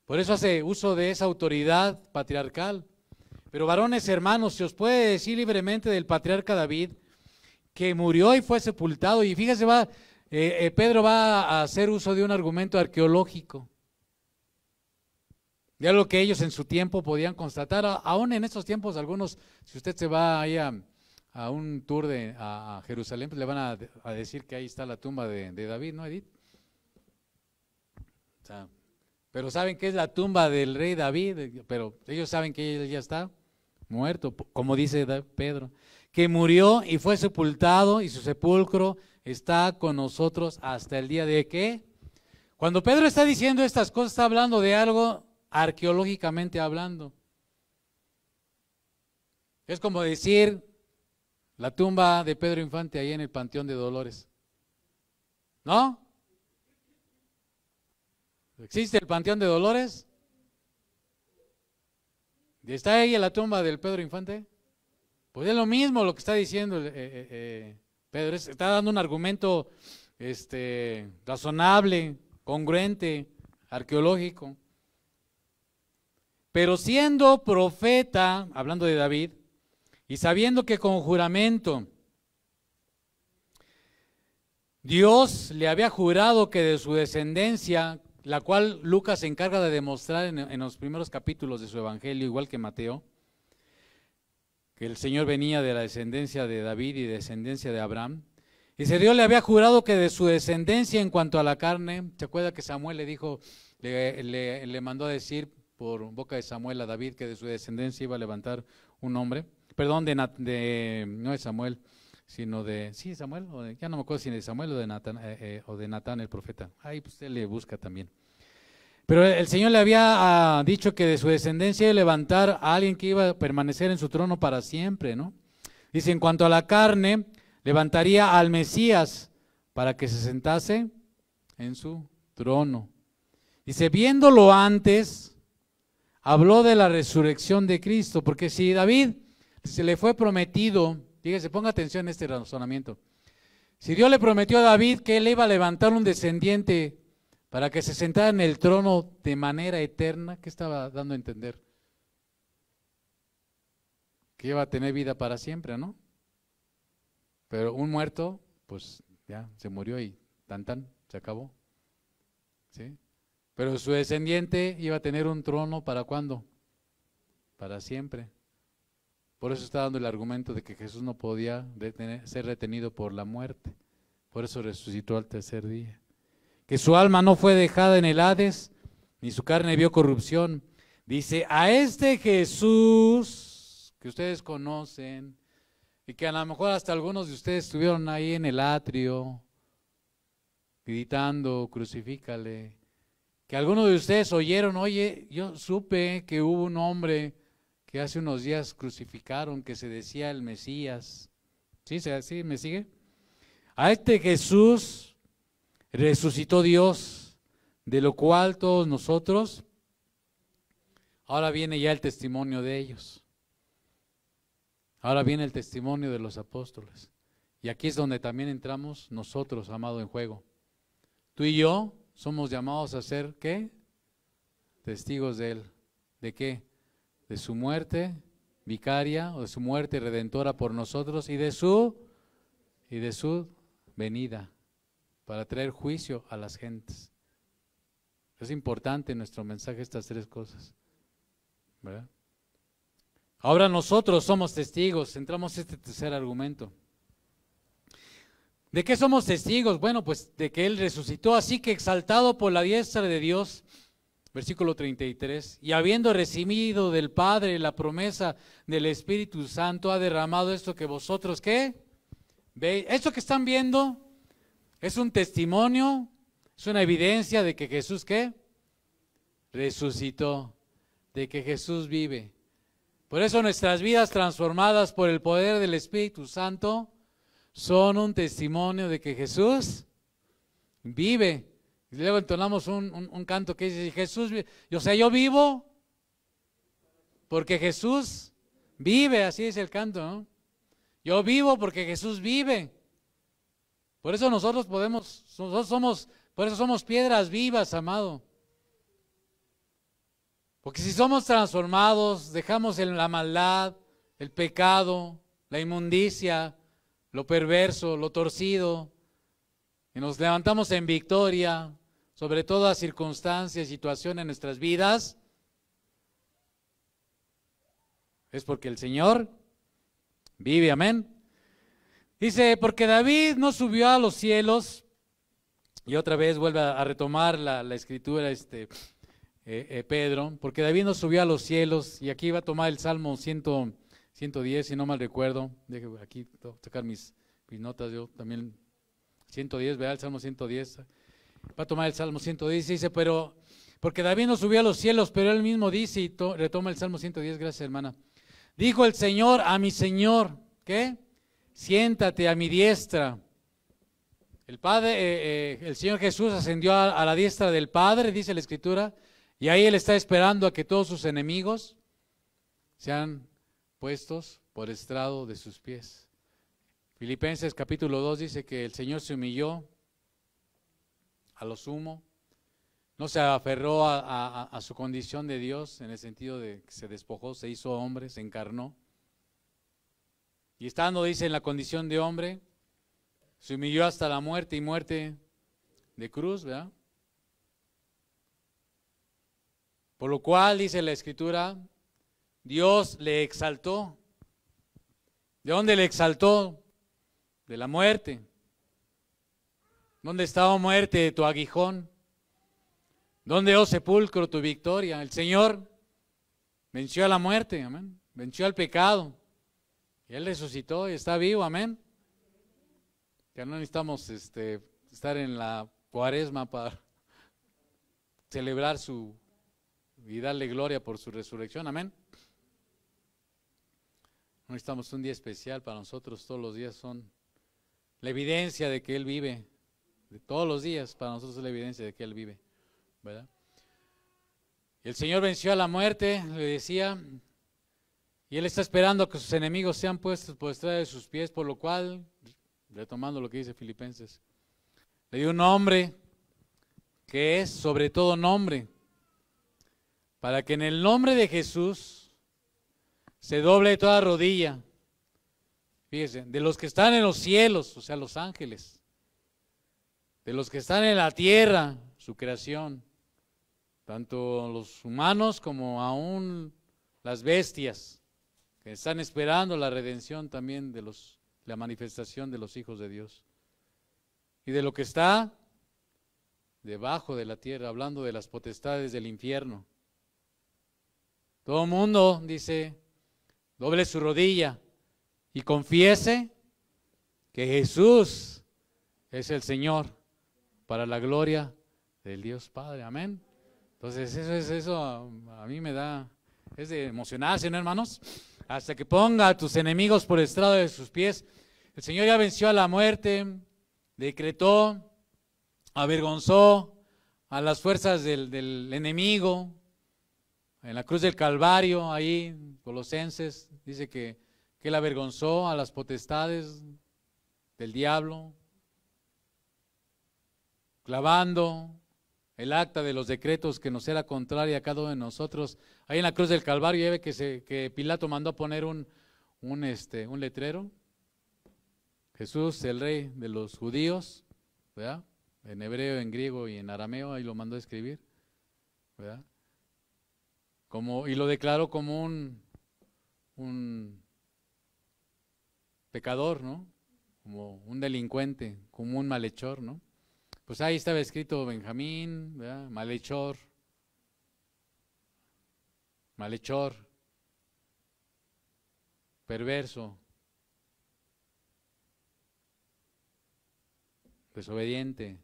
Por eso hace uso de esa autoridad patriarcal. Pero varones hermanos, se os puede decir libremente del patriarca David, que murió y fue sepultado. Y fíjese, Pedro va a hacer uso de un argumento arqueológico, de algo que ellos en su tiempo podían constatar. Aún en estos tiempos, algunos, si usted se va ahí a un tour a Jerusalén, pues le van a decir que ahí está la tumba de David, ¿no, Edith? O sea, pero saben que es la tumba del rey David, pero ellos saben que él ya está muerto, como dice Pedro, que murió y fue sepultado y su sepulcro está con nosotros hasta el día de ¿qué? Cuando Pedro está diciendo estas cosas, está hablando de algo arqueológicamente hablando. Es como decir la tumba de Pedro Infante ahí en el Panteón de Dolores. ¿No? ¿Existe el Panteón de Dolores? ¿Está ahí en la tumba del Pedro Infante? Pues es lo mismo lo que está diciendo Pedro. Está dando un argumento razonable, congruente, arqueológico. Pero siendo profeta, hablando de David, y sabiendo que con juramento Dios le había jurado que de su descendencia, la cual Lucas se encarga de demostrar en los primeros capítulos de su evangelio, igual que Mateo, que el Señor venía de la descendencia de David y descendencia de Abraham. Dice, Dios le había jurado que de su descendencia en cuanto a la carne, ¿se acuerda que Samuel le dijo, le mandó a decir por boca de Samuel a David que de su descendencia iba a levantar un hombre? Perdón, no de Samuel, sino de, sí, Samuel, ya no me acuerdo si de Samuel o de Natán el profeta. Ahí pues, usted le busca también. Pero el Señor le había dicho que de su descendencia iba a levantar a alguien que iba a permanecer en su trono para siempre, ¿no? Dice, en cuanto a la carne, levantaría al Mesías para que se sentase en su trono. Dice, viéndolo antes, habló de la resurrección de Cristo, porque si David se le fue prometido, fíjese, ponga atención a este razonamiento. Si Dios le prometió a David que él iba a levantar un descendiente para que se sentara en el trono de manera eterna, ¿qué estaba dando a entender? Que iba a tener vida para siempre, ¿no? Pero un muerto, pues ya se murió y se acabó. ¿Sí? Pero su descendiente iba a tener un trono ¿para cuándo? Para siempre. Por eso está dando el argumento de que Jesús no podía ser retenido por la muerte. Por eso resucitó al tercer día. Que su alma no fue dejada en el Hades, ni su carne vio corrupción. Dice, a este Jesús que ustedes conocen, y que a lo mejor hasta algunos de ustedes estuvieron ahí en el atrio, gritando, crucifícale. Que algunos de ustedes oyeron, oye, yo supe que hubo un hombre que hace unos días crucificaron, que se decía el Mesías. ¿Sí? ¿Sí? ¿Me sigue? A este Jesús resucitó Dios, de lo cual todos nosotros, ahora viene ya el testimonio de ellos. Ahora viene el testimonio de los apóstoles. Y aquí es donde también entramos nosotros, amado, en juego. Tú y yo somos llamados a ser, ¿qué? Testigos de Él. ¿De qué? De su muerte vicaria o de su muerte redentora por nosotros y de su venida para traer juicio a las gentes. Es importante en nuestro mensaje estas tres cosas, ¿verdad? Ahora nosotros somos testigos, entramos a este tercer argumento. ¿De qué somos testigos? Bueno, pues de que Él resucitó, así que exaltado por la diestra de Dios, versículo 33, y habiendo recibido del Padre la promesa del Espíritu Santo, ha derramado esto que vosotros, ¿qué? ¿Veis? Esto que están viendo es un testimonio, es una evidencia de que Jesús, ¿qué? Resucitó, de que Jesús vive. Por eso nuestras vidas transformadas por el poder del Espíritu Santo son un testimonio de que Jesús vive. Y luego entonamos un canto que dice, Jesús vive. O sea, yo vivo porque Jesús vive, así es el canto, ¿no? Yo vivo porque Jesús vive. Por eso nosotros por eso somos piedras vivas, amado. Porque si somos transformados, dejamos la maldad, el pecado, la inmundicia, lo perverso, lo torcido, y nos levantamos en victoria sobre toda circunstancia y situación en nuestras vidas, es porque el Señor vive, amén. Dice, porque David no subió a los cielos, y otra vez vuelve a retomar la escritura, Pedro, porque David no subió a los cielos, y aquí va a tomar el Salmo 110, si no mal recuerdo, déjame aquí sacar mis notas, yo también, 110, vea el Salmo 110, Va a tomar el Salmo 110, dice, pero, porque David no subió a los cielos, pero él mismo dice, y retoma el Salmo 110, gracias hermana. Dijo el Señor a mi Señor, ¿qué? Siéntate a mi diestra. El Padre, el Señor Jesús ascendió a la diestra del Padre, dice la Escritura, y ahí Él está esperando a que todos sus enemigos sean puestos por estrado de sus pies. Filipenses capítulo 2 dice que el Señor se humilló a lo sumo, no se aferró a su condición de Dios, en el sentido de que se despojó, se hizo hombre, se encarnó. Y estando, dice, en la condición de hombre, se humilló hasta la muerte y muerte de cruz, ¿verdad? Por lo cual, dice la Escritura, Dios le exaltó. ¿De dónde le exaltó? De la muerte. ¿Dónde está, oh muerte, tu aguijón? ¿Dónde, oh sepulcro, tu victoria? El Señor venció a la muerte, amén. Venció al pecado. Y Él resucitó y está vivo, amén. Que no necesitamos estar en la Cuaresma para celebrar y darle gloria por su resurrección, amén. No necesitamos un día especial para nosotros, todos los días son la evidencia de que Él vive. De todos los días para nosotros es la evidencia de que Él vive, ¿verdad? Y el Señor venció a la muerte, le decía, y Él está esperando a que sus enemigos sean puestos por estrado de sus pies, por lo cual, retomando lo que dice Filipenses, le dio un nombre que es sobre todo nombre, para que en el nombre de Jesús se doble toda rodilla, fíjese, de los que están en los cielos, o sea, los ángeles, de los que están en la tierra, su creación, tanto los humanos como aún las bestias, que están esperando la redención también de la manifestación de los hijos de Dios. Y de lo que está debajo de la tierra, hablando de las potestades del infierno. Todo mundo, dice, doble su rodilla y confiese que Jesús es el Señor, para la gloria del Dios Padre, amén. Entonces eso a mí me da, es de emocionarse, ¿no, hermanos? Hasta que ponga a tus enemigos por estrado de sus pies. El Señor ya venció a la muerte, decretó, avergonzó a las fuerzas del enemigo. En la cruz del Calvario, ahí, Colosenses, dice que Él avergonzó a las potestades del diablo, clavando el acta de los decretos que nos era contraria a cada uno de nosotros. Ahí en la cruz del Calvario, ya ve que Pilato mandó a poner un letrero. Jesús, el rey de los judíos, ¿verdad? En hebreo, en griego y en arameo, ahí lo mandó a escribir, ¿verdad? Y lo declaró como un pecador, ¿no? Como un delincuente, como un malhechor, ¿no? Pues ahí estaba escrito Benjamín, ¿verdad? Malhechor, perverso, desobediente,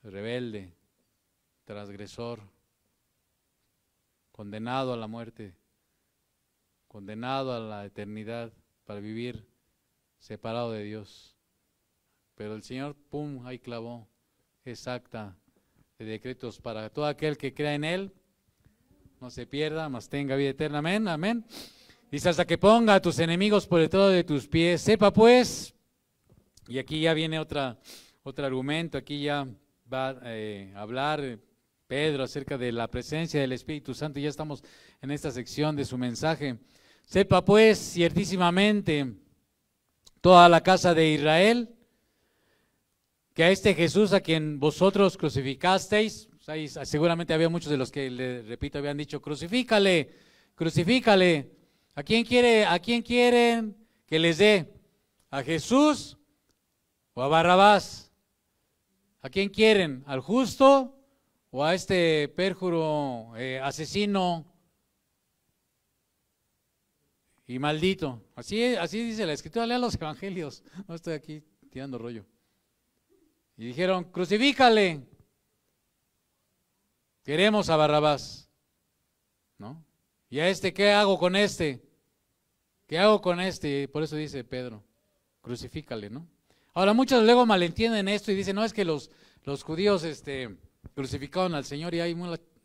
rebelde, transgresor, condenado a la muerte, condenado a la eternidad para vivir separado de Dios. Pero el Señor, pum, ahí clavó exacta de decretos para todo aquel que crea en Él, no se pierda, mas tenga vida eterna. Amén, amén. Dice, hasta que ponga a tus enemigos por detrás de tus pies. Sepa pues, y aquí ya viene otro argumento, aquí ya va a hablar Pedro acerca de la presencia del Espíritu Santo, ya estamos en esta sección de su mensaje. Sepa pues ciertísimamente toda la casa de Israel, que a este Jesús a quien vosotros crucificasteis, ahí seguramente había muchos de los que, le repito, habían dicho, crucifícale, crucifícale. ¿A quién quieren que les dé? ¿A Jesús o a Barrabás? ¿A quién quieren? ¿Al justo o a este pérjuro asesino y maldito? Así dice la Escritura, lea los evangelios, no estoy aquí tirando rollo. Y dijeron, crucifícale. Queremos a Barrabás, ¿no? ¿Y a este qué hago con este? ¿Qué hago con este? Por eso dice Pedro, crucifícale, ¿no? Ahora muchos luego malentienden esto y dicen, no, es que los judíos crucificaron al Señor y hay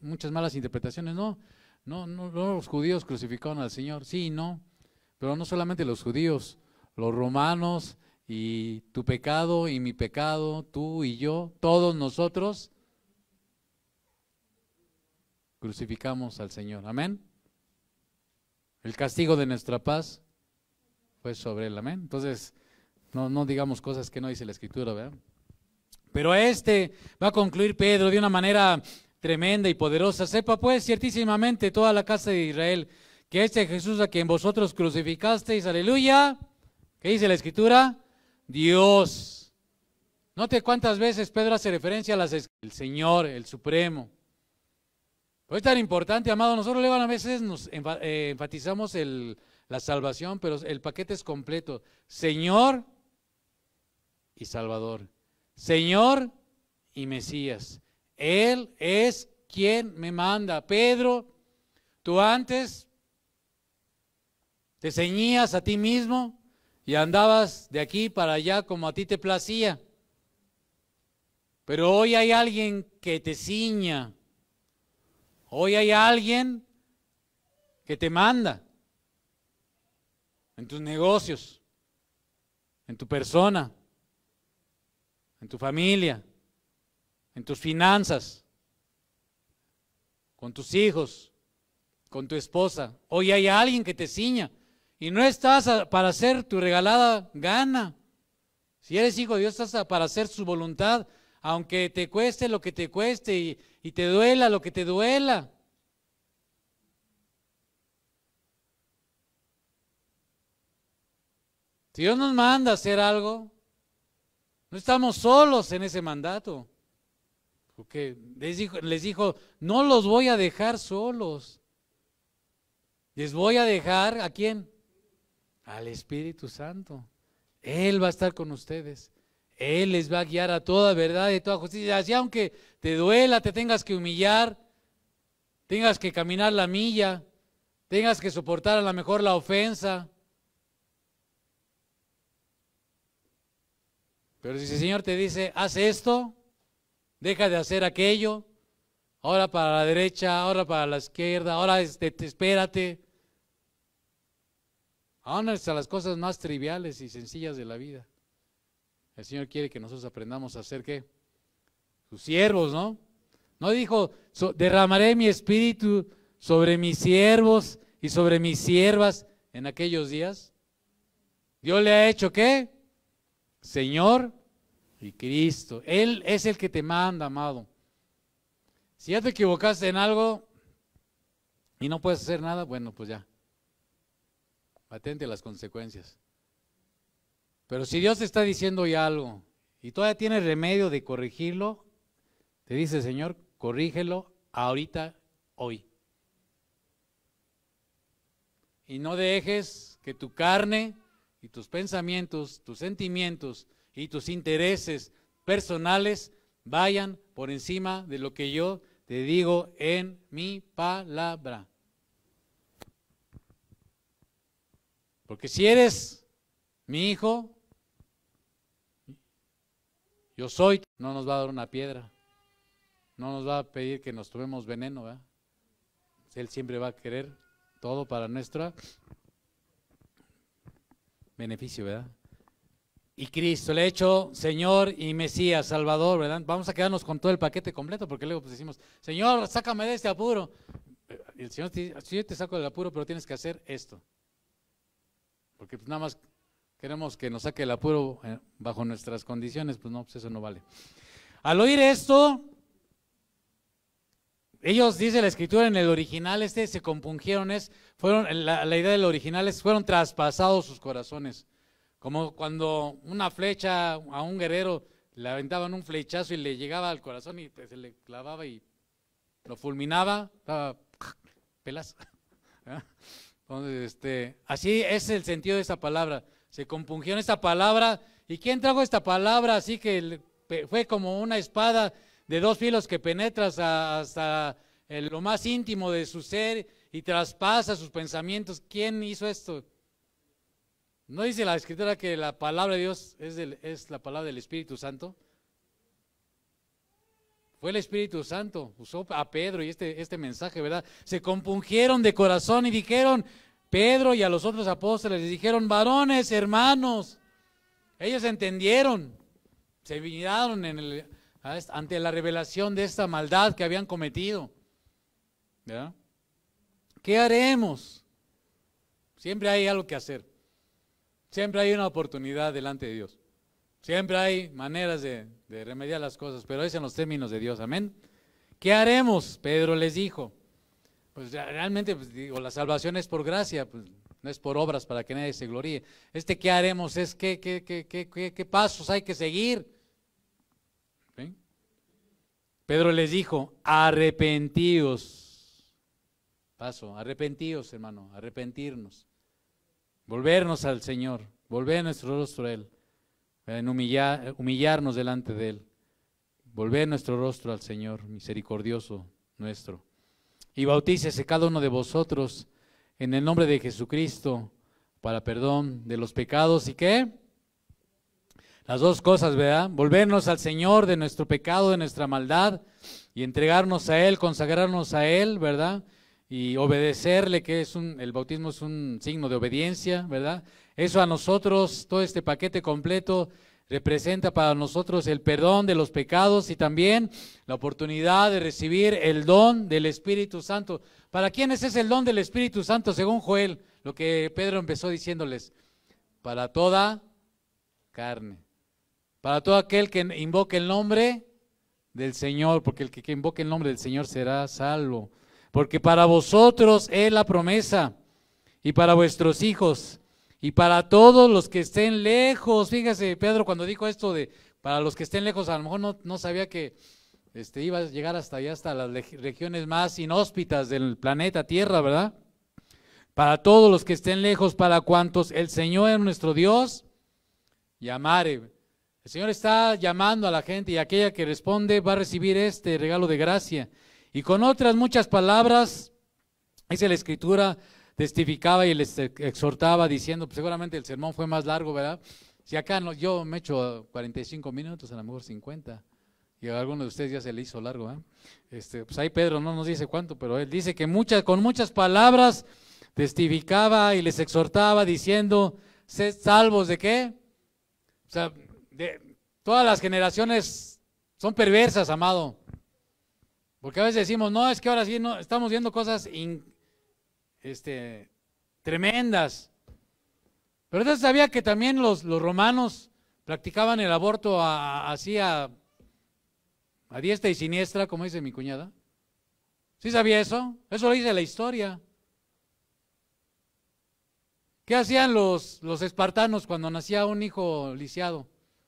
muchas malas interpretaciones. No, los judíos crucificaron al Señor, sí y no, pero no solamente los judíos, los romanos y tu pecado y mi pecado, tú y yo, todos nosotros crucificamos al Señor, amén. El castigo de nuestra paz fue sobre él, amén. Entonces, no digamos cosas que no dice la Escritura, ¿verdad? Pero va a concluir Pedro de una manera tremenda y poderosa. Sepa pues ciertísimamente toda la casa de Israel que este Jesús a quien vosotros crucificasteis, aleluya, ¿qué dice la Escritura? Dios. Note cuántas veces Pedro hace referencia a el Señor, el Supremo. Pues es tan importante, amado, nosotros luego a veces nos enfatizamos la salvación, pero el paquete es completo. Señor y Salvador. Señor y Mesías. Él es quien me manda. Pedro, tú antes te ceñías a ti mismo y andabas de aquí para allá como a ti te placía. Pero hoy hay alguien que te ciña. Hoy hay alguien que te manda en tus negocios, en tu persona, en tu familia, en tus finanzas, con tus hijos, con tu esposa. Hoy hay alguien que te ciña y no estás para hacer tu regalada gana. Si eres hijo de Dios, estás para hacer su voluntad, aunque te cueste lo que te cueste y te duela lo que te duela. Si Dios nos manda a hacer algo, no estamos solos en ese mandato. Porque les dijo, no los voy a dejar solos. Les voy a dejar, ¿a quién? Al Espíritu Santo. Él va a estar con ustedes. Él les va a guiar a toda verdad y toda justicia. Así aunque te duela, te tengas que humillar, tengas que caminar la milla, tengas que soportar a lo mejor la ofensa. Pero si el Señor te dice, haz esto, deja de hacer aquello, ahora para la derecha, ahora para la izquierda, ahora espérate. Ahora hasta las cosas más triviales y sencillas de la vida. El Señor quiere que nosotros aprendamos a ser, ¿qué? Sus siervos, ¿no? No dijo, derramaré mi espíritu sobre mis siervos y sobre mis siervas en aquellos días. Dios le ha hecho, ¿qué? Señor y Cristo. Él es el que te manda, amado. Si ya te equivocaste en algo y no puedes hacer nada, bueno, pues ya. Atente a las consecuencias. Pero si Dios te está diciendo ya algo y todavía tienes remedio de corregirlo, te dice, Señor, corrígelo ahorita, hoy. Y no dejes que tu carne y tus pensamientos, tus sentimientos y tus intereses personales vayan por encima de lo que yo te digo en mi palabra. Porque si eres mi hijo, yo soy, no nos va a dar una piedra, no nos va a pedir que nos tomemos veneno, ¿verdad? Él siempre va a querer todo para nuestro beneficio, ¿verdad? Y Cristo le ha hecho Señor y Mesías, Salvador, ¿verdad? Vamos a quedarnos con todo el paquete completo, porque luego pues decimos, Señor, sácame de este apuro. Y el Señor te dice, sí, yo te saco del apuro, pero tienes que hacer esto. Porque pues nada más queremos que nos saque el apuro bajo nuestras condiciones, pues no, pues eso no vale. Al oír esto, ellos, dice la Escritura, en el original se compungieron, la idea del original fueron traspasados sus corazones. Como cuando una flecha a un guerrero le aventaban un flechazo y le llegaba al corazón y pues, se le clavaba y lo fulminaba, estaba pelas. Entonces, así es el sentido de esta palabra. Se compungieron esta palabra. ¿Y quién trajo esta palabra? Así que fue como una espada de dos filos que penetra hasta lo más íntimo de su ser y traspasa sus pensamientos. ¿Quién hizo esto? ¿No dice la Escritura que la palabra de Dios es la palabra del Espíritu Santo? Fue el Espíritu Santo, usó a Pedro y este mensaje, ¿verdad? Se compungieron de corazón y dijeron, Pedro y a los otros apóstoles, les dijeron, varones, hermanos. Ellos entendieron, se miraron ante la revelación de esta maldad que habían cometido, ¿verdad? ¿Qué haremos? Siempre hay algo que hacer. Siempre hay una oportunidad delante de Dios. Siempre hay maneras de remediar las cosas, pero es en los términos de Dios, amén. ¿Qué haremos? Pedro les dijo. Pues realmente, pues, digo, la salvación es por gracia, pues, no es por obras para que nadie se gloríe. ¿Qué haremos? Es qué pasos hay que seguir. ¿Sí? Pedro les dijo, arrepentíos. Paso, arrepentíos, hermano, arrepentirnos. Volvernos al Señor, volver nuestro rostro a Él, en humillarnos delante de Él, volver nuestro rostro al Señor, misericordioso nuestro. Y bautícese cada uno de vosotros en el nombre de Jesucristo para perdón de los pecados. ¿Y qué? Las dos cosas, ¿verdad? Volvernos al Señor de nuestro pecado, de nuestra maldad, y entregarnos a Él, consagrarnos a Él, ¿verdad? Y obedecerle, que el bautismo es un signo de obediencia, ¿verdad? Eso a nosotros, todo este paquete completo, representa para nosotros el perdón de los pecados y también la oportunidad de recibir el don del Espíritu Santo. ¿Para quiénes es el don del Espíritu Santo? Según Joel, lo que Pedro empezó diciéndoles, para toda carne, para todo aquel que invoque el nombre del Señor, porque el que invoque el nombre del Señor será salvo. Porque para vosotros es la promesa, y para vuestros hijos, y para todos los que estén lejos. Fíjese, Pedro, cuando dijo esto de para los que estén lejos, a lo mejor no sabía que iba a llegar hasta allá, hasta las regiones más inhóspitas del planeta Tierra, ¿verdad? Para todos los que estén lejos, para cuantos el Señor es nuestro Dios llamare. El Señor está llamando a la gente y aquella que responde va a recibir este regalo de gracia. Y con otras muchas palabras, dice la Escritura, testificaba y les exhortaba diciendo, pues seguramente el sermón fue más largo, ¿verdad? Si acá yo me echo 45 minutos, a lo mejor 50, y a alguno de ustedes ya se le hizo largo, pues ahí Pedro no nos dice cuánto, pero él dice que con muchas palabras testificaba y les exhortaba diciendo, sed salvos ¿de qué? O sea, todas las generaciones son perversas, amado. Porque a veces decimos, no, es que ahora sí no, estamos viendo cosas tremendas. Pero entonces sabía que también los romanos practicaban el aborto así a diestra y siniestra, como dice mi cuñada. ¿Sí sabía eso? Eso lo dice la historia. ¿Qué hacían los espartanos cuando nacía un hijo lisiado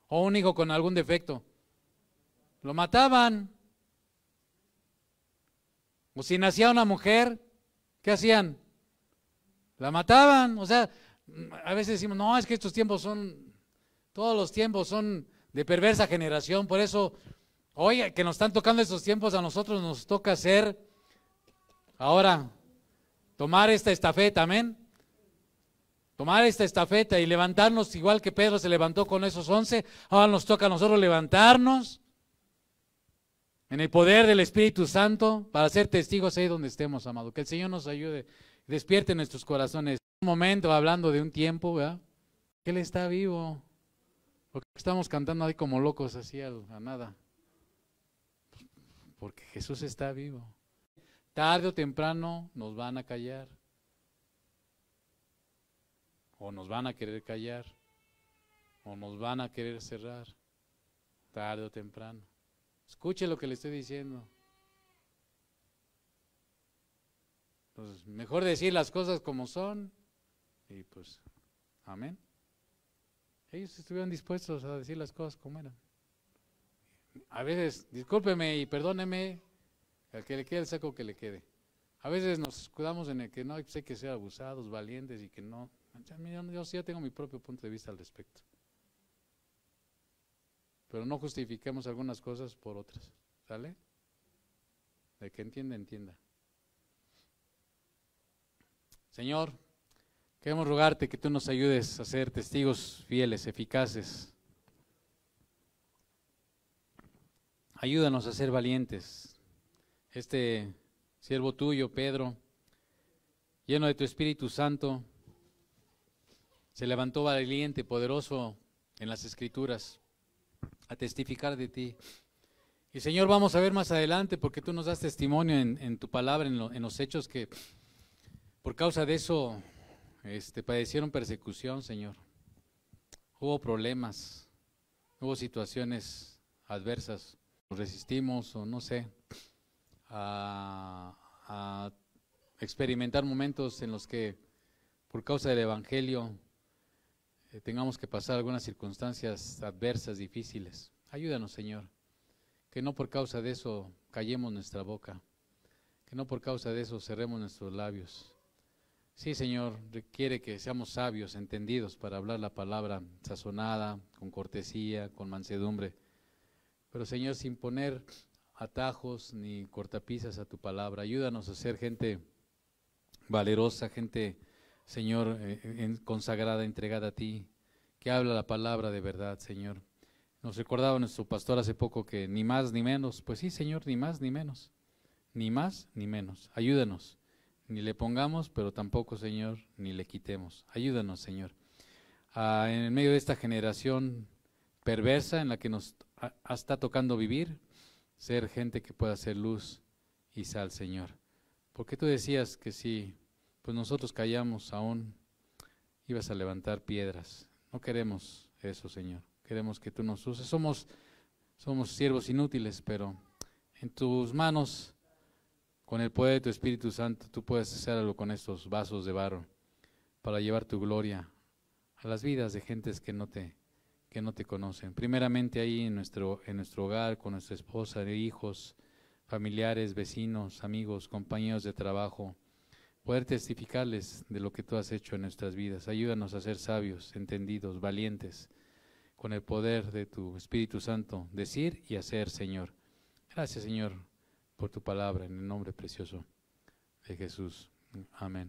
o un hijo con algún defecto? Lo mataban. O si nacía una mujer, ¿qué hacían? La mataban. O sea, a veces decimos, no, es que todos los tiempos son de perversa generación. Por eso, hoy que nos están tocando estos tiempos, a nosotros nos toca tomar esta estafeta, amén. Tomar esta estafeta y levantarnos igual que Pedro se levantó con esos 11. Ahora nos toca a nosotros levantarnos en el poder del Espíritu Santo para ser testigos ahí donde estemos, amado. Que el Señor nos ayude, despierte nuestros corazones. Un momento hablando de un tiempo, ¿verdad? Que Él está vivo. Porque estamos cantando ahí como locos, así a nada. Porque Jesús está vivo. Tarde o temprano nos van a callar. O nos van a querer callar. O nos van a querer cerrar. Tarde o temprano. Escuche lo que le estoy diciendo. Entonces, mejor decir las cosas como son. Y pues, amén. Ellos estuvieron dispuestos a decir las cosas como eran. A veces, discúlpeme y perdóneme, al que le quede el saco que le quede. A veces nos escudamos en el que no hay que ser abusados, valientes y que no. Yo sí tengo mi propio punto de vista al respecto. pero no justifiquemos algunas cosas por otras, ¿sale? De que entienda, entienda. Señor, queremos rogarte que tú nos ayudes a ser testigos fieles, eficaces. Ayúdanos a ser valientes. Este siervo tuyo, Pedro, lleno de tu Espíritu Santo, se levantó valiente, poderoso en las Escrituras, a testificar de ti. Y Señor, vamos a ver más adelante, porque tú nos das testimonio en tu palabra, en los hechos, que por causa de eso padecieron persecución, Señor. Hubo problemas, hubo situaciones adversas. Nos resistimos, o no sé, a experimentar momentos en los que, por causa del Evangelio, tengamos que pasar algunas circunstancias adversas, difíciles. Ayúdanos, Señor, que no por causa de eso callemos nuestra boca, que no por causa de eso cerremos nuestros labios. Sí, Señor, requiere que seamos sabios, entendidos para hablar la palabra sazonada, con cortesía, con mansedumbre, pero Señor, sin poner atajos ni cortapisas a tu palabra. Ayúdanos a ser gente valerosa, gente, Señor, consagrada, entregada a ti, que habla la palabra de verdad, Señor. Nos recordaba nuestro pastor hace poco que ni más ni menos. Pues sí, Señor, ni más ni menos. Ni más ni menos. Ayúdanos. Ni le pongamos, pero tampoco, Señor, ni le quitemos. Ayúdanos, Señor. En medio de esta generación perversa en la que nos está tocando vivir, ser gente que pueda ser luz y sal, Señor. Porque tú decías que si pues nosotros callamos aún, ibas a levantar piedras. No queremos eso, Señor. Queremos que tú nos uses. Somos siervos inútiles, pero en tus manos, con el poder de tu Espíritu Santo, tú puedes hacer algo con estos vasos de barro para llevar tu gloria a las vidas de gentes que no te conocen. Primeramente ahí en nuestro hogar, con nuestra esposa, hijos, familiares, vecinos, amigos, compañeros de trabajo, poder testificarles de lo que tú has hecho en nuestras vidas. Ayúdanos a ser sabios, entendidos, valientes, con el poder de tu Espíritu Santo, decir y hacer, Señor. Gracias, Señor, por tu palabra, en el nombre precioso de Jesús. Amén.